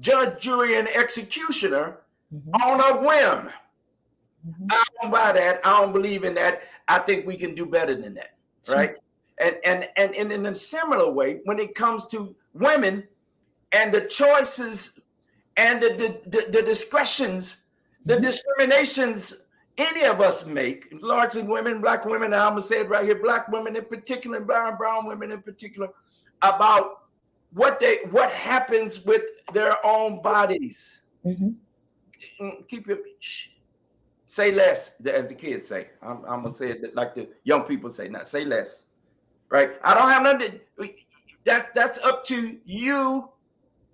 Speaker 1: judge, jury, and executioner on a whim. I don't buy that. I don't believe in that. I think we can do better than that, right? And in a similar way, when it comes to women and the choices and the discretions, the
Speaker 2: Mhm.
Speaker 1: discriminations any of us make, largely women, black women, and I'm gonna say it right here, black women in particular, and brown women in particular, about what happens with their own bodies.
Speaker 2: Mhm.
Speaker 1: Keep it shh, say less, as the kids say. I'm gonna say it like the young people say, not say less. Right? I don't have nothing to, that's up to you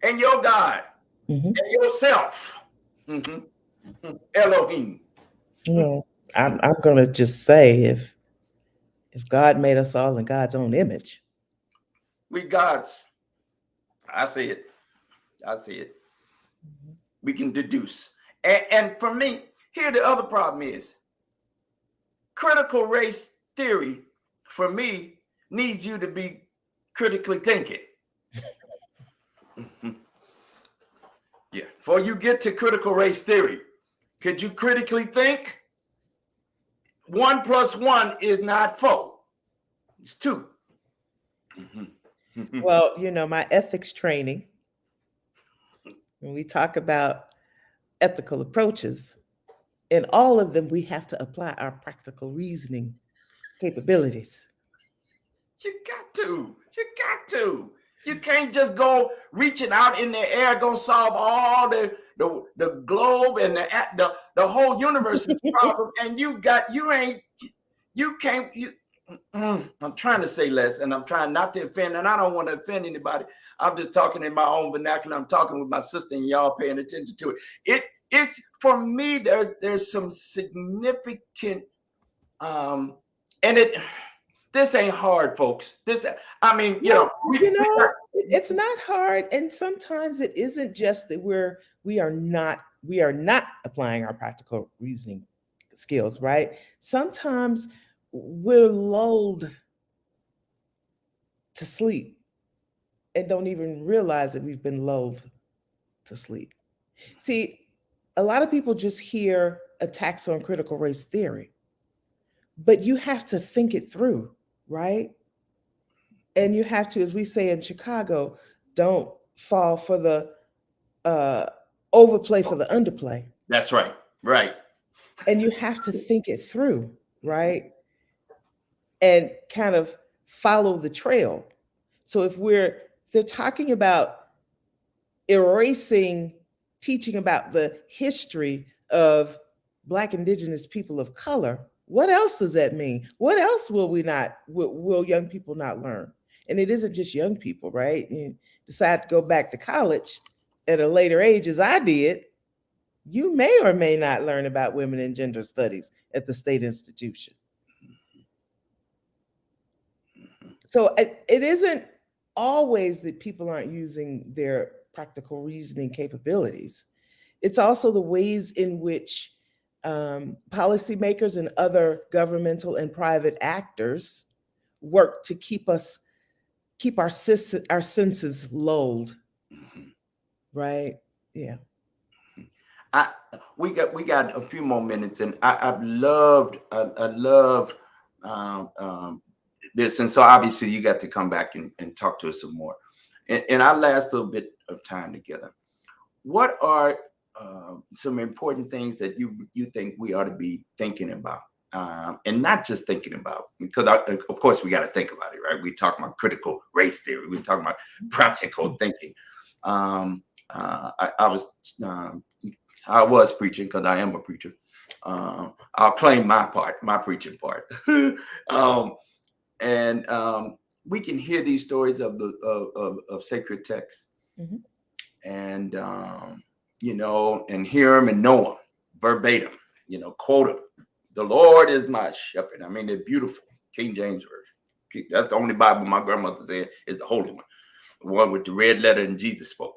Speaker 1: and your God
Speaker 2: Mhm.
Speaker 1: and yourself. Mhm. Elohim.
Speaker 2: Well, I'm gonna just say if God made us all in God's own image.
Speaker 1: We gods. I see it. I see it.
Speaker 2: Mhm.
Speaker 1: We can deduce. And for me, here the other problem is critical race theory, for me, needs you to be critically thinking. Mhm. Yeah. Before you get to critical race theory, could you critically think? 1 plus 1 is not 4. It's 2. Mhm.
Speaker 2: Well, my ethics training, when we talk about ethical approaches, in all of them, we have to apply our practical reasoning capabilities.
Speaker 1: You got to. You got to. You can't just go reaching out in the air, gonna solve all the globe and the whole universe's problem. And you can't you. I'm trying to say less, and I'm trying not to offend, and I don't want to offend anybody. I'm just talking in my own vernacular. I'm talking with my sister, and y'all paying attention to it. It's for me. There's some significant um, and this ain't hard, folks. This, I mean,
Speaker 2: Well,
Speaker 1: we got,
Speaker 2: it's not hard, and sometimes it isn't just that we are not applying our practical reasoning skills, right? Sometimes we're lulled to sleep and don't even realize that we've been lulled to sleep. See, a lot of people just hear attacks on critical race theory, but you have to think it through, right? And you have to, as we say in Chicago, don't fall for the uh, overplay for the underplay.
Speaker 1: that's right, right.
Speaker 2: And you have to think it through, right? And kind of follow the trail. So if they're talking about erasing teaching about the history of Black indigenous people of color, what else does that mean? What else will young people not learn? And it isn't just young people, right? You decide to go back to college at a later age, as I did, you may or may not learn about women and gender studies at the state institution. So it isn't always that people aren't using their practical reasoning capabilities. It's also the ways in which policymakers and other governmental and private actors work to keep our senses lulled,
Speaker 1: Mhm.
Speaker 2: right? Yeah.
Speaker 1: I we got a few more minutes, and I loved um, um, this, and so obviously you got to come back and talk to us some more. In our last little bit of time together, what are some important things that you think we ought to be thinking about, and not just thinking about, because of course we got to think about it, right? We talk about critical race theory, we talk about practical thinking. um, um, I was preaching because I am a preacher. I'll claim my part, my preaching part. um, and we can hear these stories of sacred texts,
Speaker 2: Mhm.
Speaker 1: and and hear them and know them verbatim. Quote them. The Lord is my shepherd. I mean, they're beautiful. King James version. That's the only Bible my grandmother said is the holy one, the one with the red letter and Jesus spoke.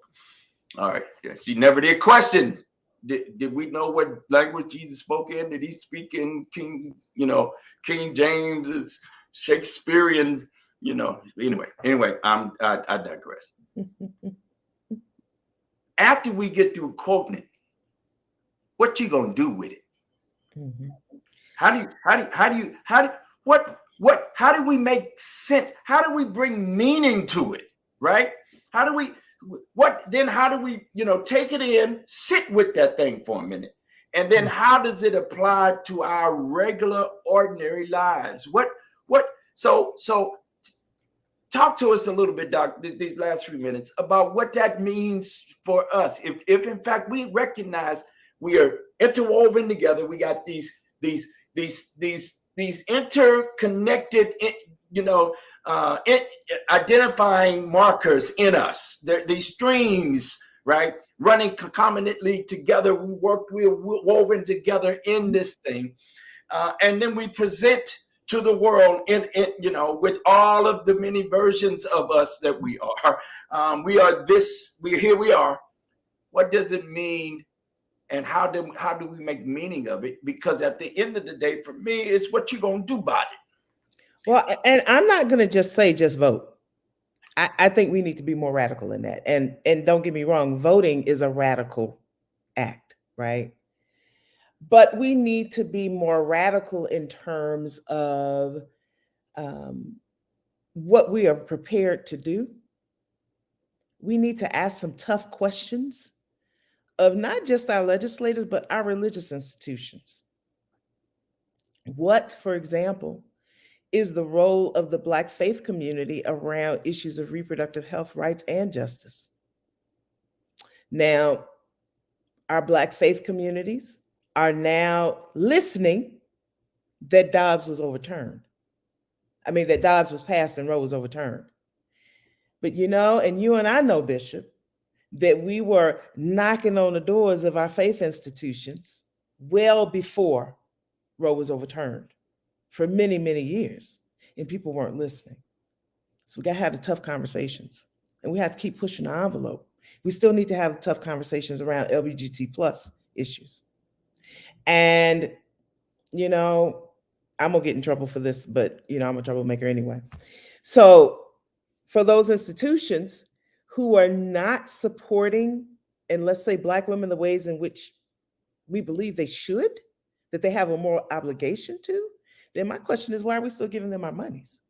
Speaker 1: All right. Yeah. She never did question. Did we know what language Jesus spoke in? Did he speak in King James's Shakespearean, Anyway, I digress. After we get through quoting it, what you gonna do with it?
Speaker 2: Mhm.
Speaker 1: How do you, what how do we make sense? How do we bring meaning to it? Right? How do we, how do we, take it in, sit with that thing for a minute? And then how does it apply to our regular, ordinary lives? So talk to us a little bit, Doc, these last few minutes about what that means for us. If in fact we recognize we are interwoven together, we got these interconnected, identifying markers in us. These streams, right, running concomitantly together. We're woven together in this thing, and then we present to the world with all of the many versions of us that we are. Here we are. What does it mean, and how do we make meaning of it? Because at the end of the day, for me, it's what you're gonna do about it.
Speaker 2: Well, and I'm not going to just say just vote. I think we need to be more radical in that. And don't get me wrong, voting is a radical act, right? But we need to be more radical in terms of what we are prepared to do. We need to ask some tough questions of not just our legislators, but our religious institutions. What, for example, is the role of the Black faith community around issues of reproductive health rights and justice? Now, our Black faith communities are now listening that Dobbs was overturned. I mean, that Dobbs was passed and Roe was overturned. But and you and I know, Bishop, that we were knocking on the doors of our faith institutions well before Roe was overturned for many, many years, and people weren't listening. So we got to have the tough conversations, and we have to keep pushing the envelope. We still need to have tough conversations around LGBT plus issues. And, I'm going to get in trouble for this, but, I'm a troublemaker anyway. So for those institutions who are not supporting, and let's say Black women, the ways in which we believe they should, that they have a moral obligation to, then my question is, why are we still giving them our monies?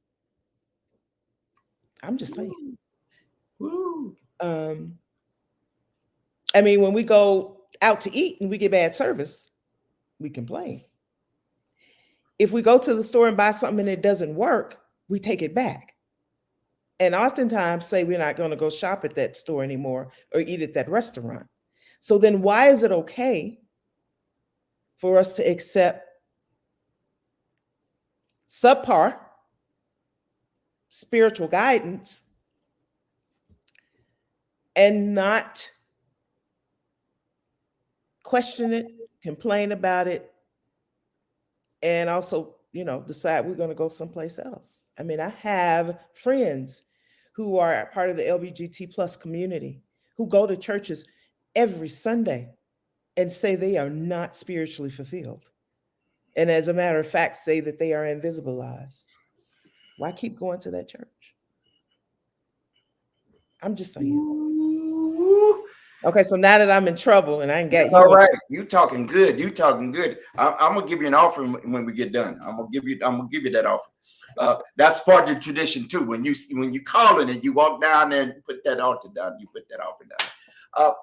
Speaker 2: I'm just saying.
Speaker 1: Woo.
Speaker 2: I mean, when we go out to eat and we get bad service, we complain. If we go to the store and buy something and it doesn't work, we take it back. And oftentimes say we're not going to go shop at that store anymore or eat at that restaurant. So then why is it okay for us to accept subpar spiritual guidance and not question it, complain about it, and also, decide we're going to go someplace else? I mean, I have friends who are part of the LGBT plus community who go to churches every Sunday and say they are not spiritually fulfilled. And as a matter of fact, say that they are invisibilized. Why keep going to that church? I'm just saying.
Speaker 1: Ooh.
Speaker 2: Okay, so now that I'm in trouble and I ain't got you.
Speaker 1: All right, you talking good. You talking good. I'm gonna give you an offer when we get done. I'm gonna give you that offer. That's part of the tradition too. When you call it and you walk down there and put that altar down, you put that offer down.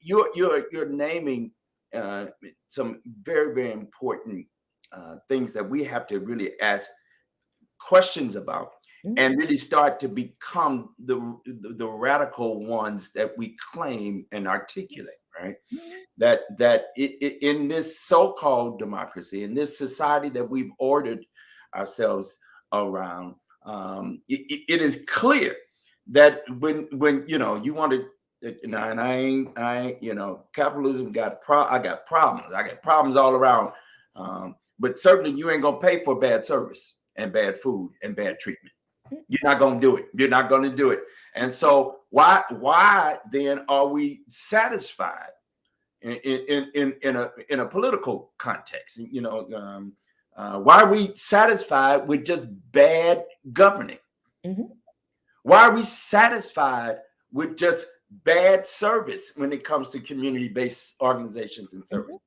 Speaker 1: You're naming some very, very important things that we have to really ask questions about, and really start to become the radical ones that we claim and articulate, right? That in this so-called democracy, in this society that we've ordered ourselves around, it is clear that when you want to, and I ain't capitalism I got problems all around, but certainly you ain't gonna pay for bad service and bad food and bad treatment. You're not going to do it. You're not going to do it. And so why then are we satisfied in a political context? Why are we satisfied with just bad governing?
Speaker 2: Mm-hmm.
Speaker 1: Why are we satisfied with just bad service when it comes to community-based organizations and service?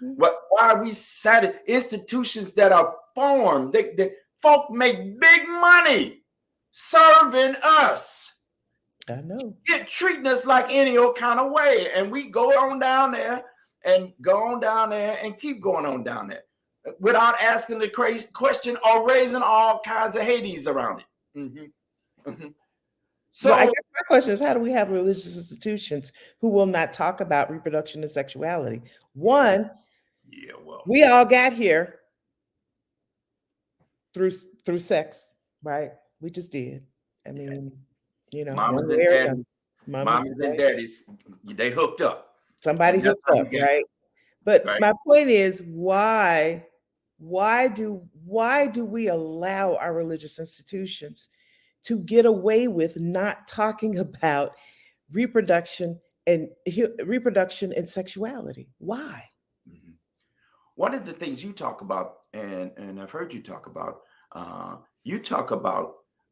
Speaker 2: Mm-hmm.
Speaker 1: Why are we satisfied? Institutions that are formed, they folk make big money serving us.
Speaker 2: I know.
Speaker 1: Treating us like any old kind of way. And we go on down there and keep going on down there without asking the crazy question or raising all kinds of Hades around it. Mm-hmm. Mm-hmm. So
Speaker 2: well, I guess my question is, how do we have religious institutions who will not talk about reproduction and sexuality? One,
Speaker 1: well,
Speaker 2: we all got here through sex, right? We just did. I mean,
Speaker 1: mamas
Speaker 2: one
Speaker 1: and
Speaker 2: way or
Speaker 1: daddies,
Speaker 2: another.
Speaker 1: mamas and daddies, they hooked up.
Speaker 2: Somebody
Speaker 1: And that's
Speaker 2: hooked
Speaker 1: how
Speaker 2: up,
Speaker 1: we got
Speaker 2: right? But
Speaker 1: right.
Speaker 2: my point is, why do we allow our religious institutions to get away with not talking about reproduction reproduction and sexuality? Why?
Speaker 1: Mm-hmm. One of the things you talk about, and I've heard you talk about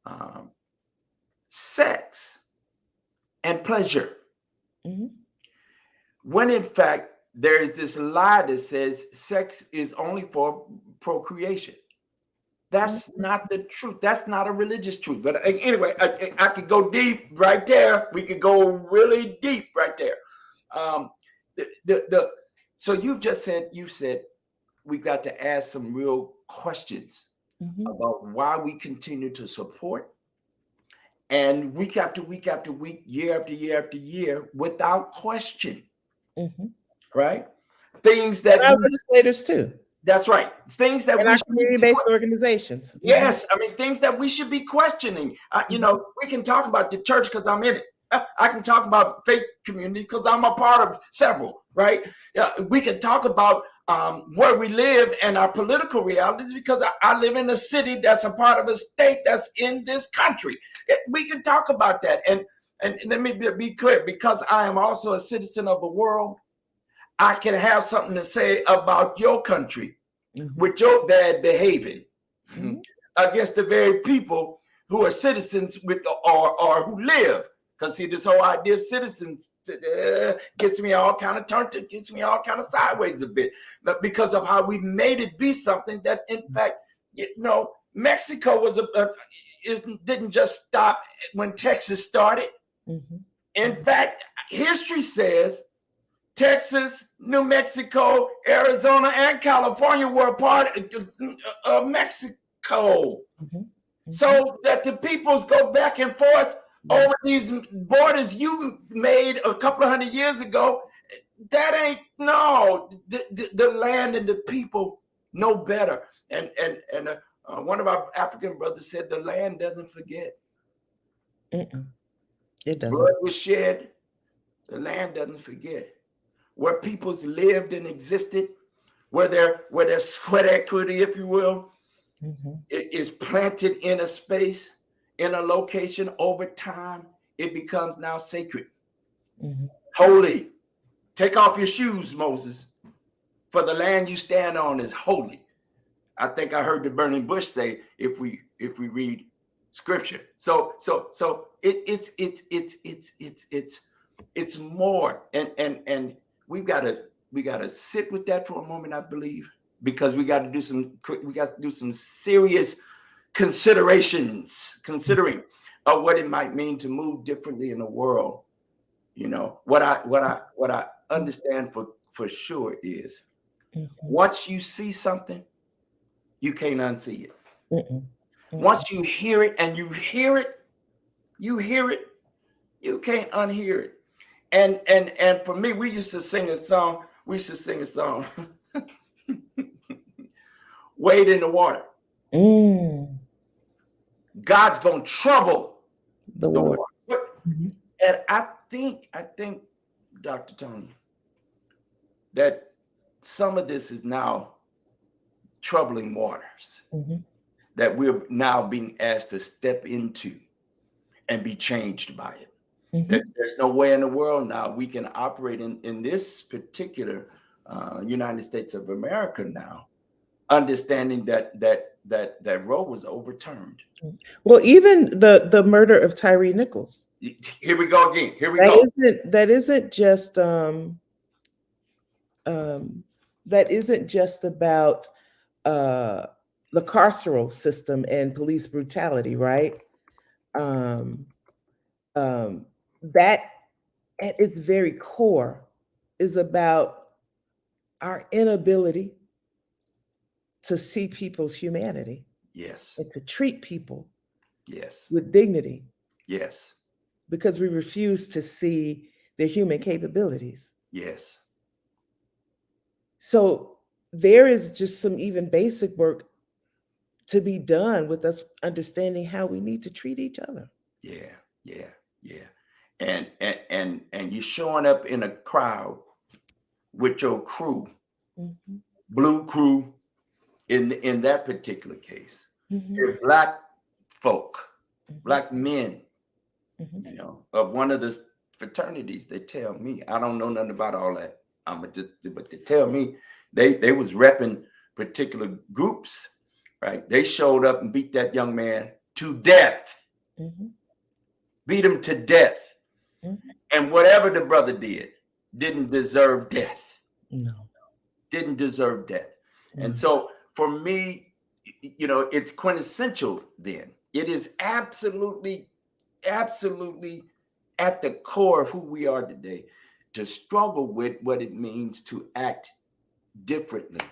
Speaker 1: um, sex and pleasure,
Speaker 2: Mm-hmm.
Speaker 1: when in fact there is this lie that says sex is only for procreation. That's
Speaker 2: Mm-hmm.
Speaker 1: not the truth. That's not a religious truth. But anyway, I could go deep right there. We could go really deep right there. Um, so you said we got to ask some real questions
Speaker 2: Mm-hmm.
Speaker 1: about why we continue to support and week after week after week, year after year after year, without question,
Speaker 2: Mm-hmm.
Speaker 1: right? Things
Speaker 2: And
Speaker 1: that
Speaker 2: our
Speaker 1: we,
Speaker 2: legislators too,
Speaker 1: that's right. Things that
Speaker 2: and
Speaker 1: we
Speaker 2: our
Speaker 1: should be,
Speaker 2: community-based organizations. Mm-hmm.
Speaker 1: yes, I mean, things that we should be questioning. We can talk about the church because I'm in it. I can talk about faith community because I'm a part of several, right? We can talk about where we live and our political realities because I live in a city that's a part of a state that's in this country. We can talk about that. And let me be clear, because I am also a citizen of the world, I can have something to say about your country
Speaker 2: Mm-hmm.
Speaker 1: with your bad behaving
Speaker 2: Mm-hmm.
Speaker 1: against the very people who are citizens with or who live. Because see, this whole idea of citizens gets me all kind of turned, gets me all kind of sideways a bit, but because of how we made it be something that, in fact, Mexico didn't just stop when Texas started.
Speaker 2: Mm-hmm.
Speaker 1: In fact, history says Texas, New Mexico, Arizona, and California were a part of Mexico.
Speaker 2: Mm-hmm.
Speaker 1: So that the peoples go back and forth over these borders you made a couple of 100 years ago. That ain't no. The land and the people know better. And one of our African brothers said the land doesn't forget.
Speaker 2: Mm-mm. It doesn't.
Speaker 1: Blood was shed. The land doesn't forget. Where peoples lived and existed, where their sweat equity, if you will,
Speaker 2: Mm-hmm.
Speaker 1: is planted in a space, in a location over time, it becomes now sacred,
Speaker 2: Mm-hmm.
Speaker 1: holy. Take off your shoes, Moses, for the land you stand on is holy. I think I heard the burning bush say, if we read scripture. So it's more, and we gotta sit with that for a moment, I believe, because we got to do some serious considering of what it might mean to move differently in the world. What I understand for sure is
Speaker 2: Mm-hmm.
Speaker 1: once you see something, you can't unsee it.
Speaker 2: Mm-mm.
Speaker 1: Once you hear it and you hear it, you can't unhear it. And for me, we used to sing a song. Wade in the water.
Speaker 2: Mm.
Speaker 1: God's gonna trouble
Speaker 2: The
Speaker 1: the
Speaker 2: water.
Speaker 1: water.
Speaker 2: Mm-hmm.
Speaker 1: And I think, Dr. Toni, that some of this is now troubling waters
Speaker 2: Mm-hmm.
Speaker 1: that we're now being asked to step into and be changed by it.
Speaker 2: Mm-hmm.
Speaker 1: There's no way in the world now we can operate in this particular United States of America now, understanding that Roe was overturned.
Speaker 2: Well, even the murder of Tyree Nichols.
Speaker 1: Here we go again. Here we
Speaker 2: That
Speaker 1: go.
Speaker 2: isn't just that isn't just about the carceral system and police brutality, right? Um, that at its very core is about our inability to see people's humanity
Speaker 1: Yes.
Speaker 2: and to treat people
Speaker 1: Yes.
Speaker 2: with dignity
Speaker 1: Yes.
Speaker 2: because we refuse to see their human capabilities.
Speaker 1: Yes.
Speaker 2: So there is just some even basic work to be done with us understanding how we need to treat each other.
Speaker 1: Yeah. Yeah. Yeah. And you're showing up in a crowd with your crew,
Speaker 2: Mhm,
Speaker 1: blue crew in that particular case.
Speaker 2: mhm,
Speaker 1: They're black folk,
Speaker 2: mhm,
Speaker 1: black men,
Speaker 2: mhm,
Speaker 1: of one of the fraternities. They tell me, I don't know nothing about all that. But they tell me they was repping particular groups, right? They showed up and beat that young man to death,
Speaker 2: mhm,
Speaker 1: beat him to death.
Speaker 2: mhm.
Speaker 1: And whatever the brother did, didn't deserve death,
Speaker 2: No,
Speaker 1: didn't deserve death. And
Speaker 2: no.
Speaker 1: so for me, it's quintessential then. It is absolutely, absolutely at the core of who we are today to struggle with what it means to act differently,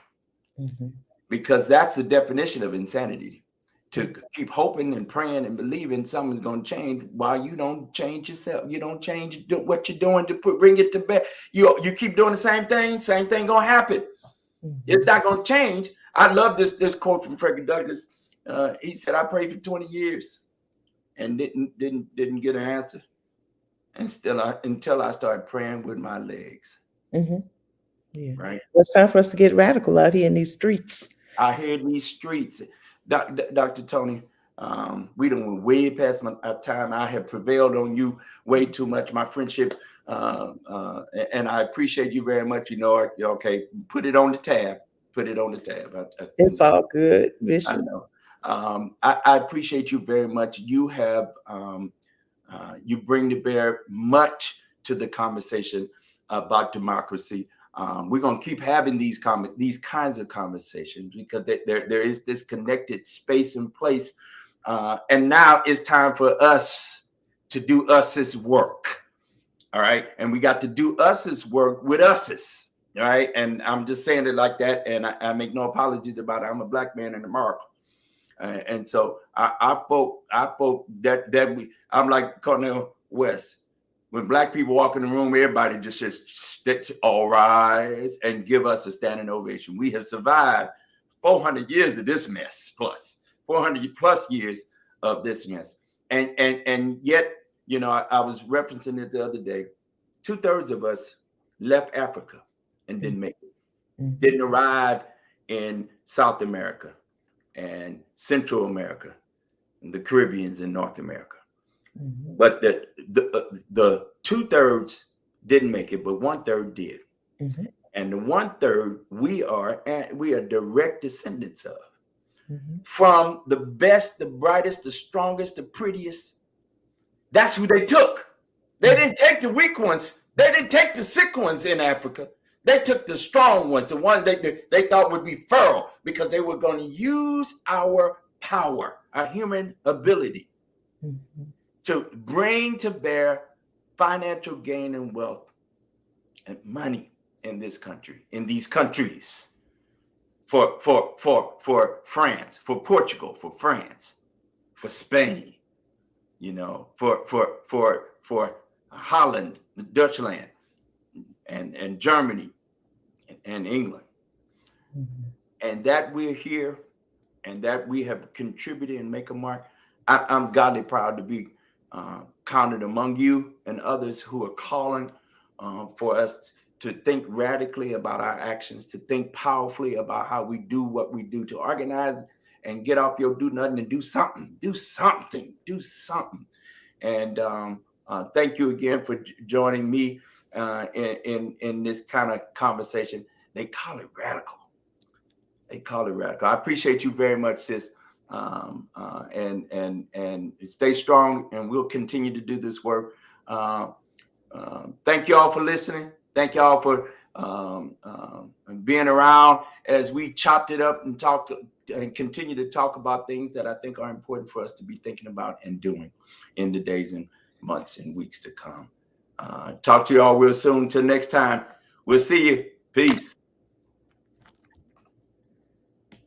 Speaker 2: Mhm,
Speaker 1: because that's the definition of insanity. To
Speaker 2: mhm,
Speaker 1: keep hoping and praying and believing something's going to change while you don't change yourself. You don't change what you're doing to bring it to bear. You keep doing the same thing going to happen. It's
Speaker 2: mhm.
Speaker 1: not going to change. I love this quote from Frederick Douglass. He said, "I prayed for 20 years and didn't get an answer, and still until I started praying with my legs."
Speaker 2: Mhm. Yeah.
Speaker 1: Right?
Speaker 2: Well, it's time for us to get radical out here in these streets.
Speaker 1: I hear these streets, Dr. Tony. We done went way past my time. I have prevailed on you way too much. My friendship, and I appreciate you very much. Okay, put it on the tab. Put it on the tab.
Speaker 2: It's all good,
Speaker 1: I
Speaker 2: Bishop.
Speaker 1: know. I appreciate you very much. You have you bring to bear much to the conversation about democracy. We're going to keep having these kinds of conversations because there is this connected space and place, and now it's time for us to do us's work. All right, and we got to do us's work with us's. All right, and I'm just saying it like that, and I make no apologies about it. I'm a black man in America. And so I folk that I'm like Cornel West. When black people walk in the room, everybody just says, "All rise," and give us a standing ovation. We have survived 400 years of this mess, plus 400 plus years of this mess, and yet, I was referencing it the other day. 2/3 of us left Africa and
Speaker 2: Mm,
Speaker 1: didn't make it,
Speaker 2: mhm,
Speaker 1: didn't arrive in South America and Central America, and the Caribbeans in North America.
Speaker 2: mhm,
Speaker 1: But the 2/3 didn't make it, but 1/3 did.
Speaker 2: mhm,
Speaker 1: And the 1/3 we are direct descendants of,
Speaker 2: mhm,
Speaker 1: from the best, the brightest, the strongest, the prettiest. That's who they took. They
Speaker 2: mhm,
Speaker 1: didn't take the weak ones. They didn't take the sick ones in Africa. They took the strong ones, the ones they thought would be feral, because they were going to use our power, our human ability,
Speaker 2: mhm,
Speaker 1: to bring to bear financial gain and wealth and money in this country, in these countries, for France, for Portugal, for France, for Spain, for Holland, Dutchland, and Germany, and England,
Speaker 2: mhm,
Speaker 1: and that we're here, and that we have contributed and make a mark. I'm godly proud to be counted among you and others who are calling for us to think radically about our actions, to think powerfully about how we do what we do, to organize and get off your do nothing and do something, do something. And thank you again for joining me in this kind of conversation. They call it radical. They call it radical. I appreciate you very much, sis. And stay strong, and we'll continue to do this work. Thank you all for listening. Thank you all for and being around as we chopped it up and talked and continue to talk about things that I think are important for us to be thinking about and doing in the days and months and weeks to come. Talk to you all real soon. Till next time, we'll see you. Peace.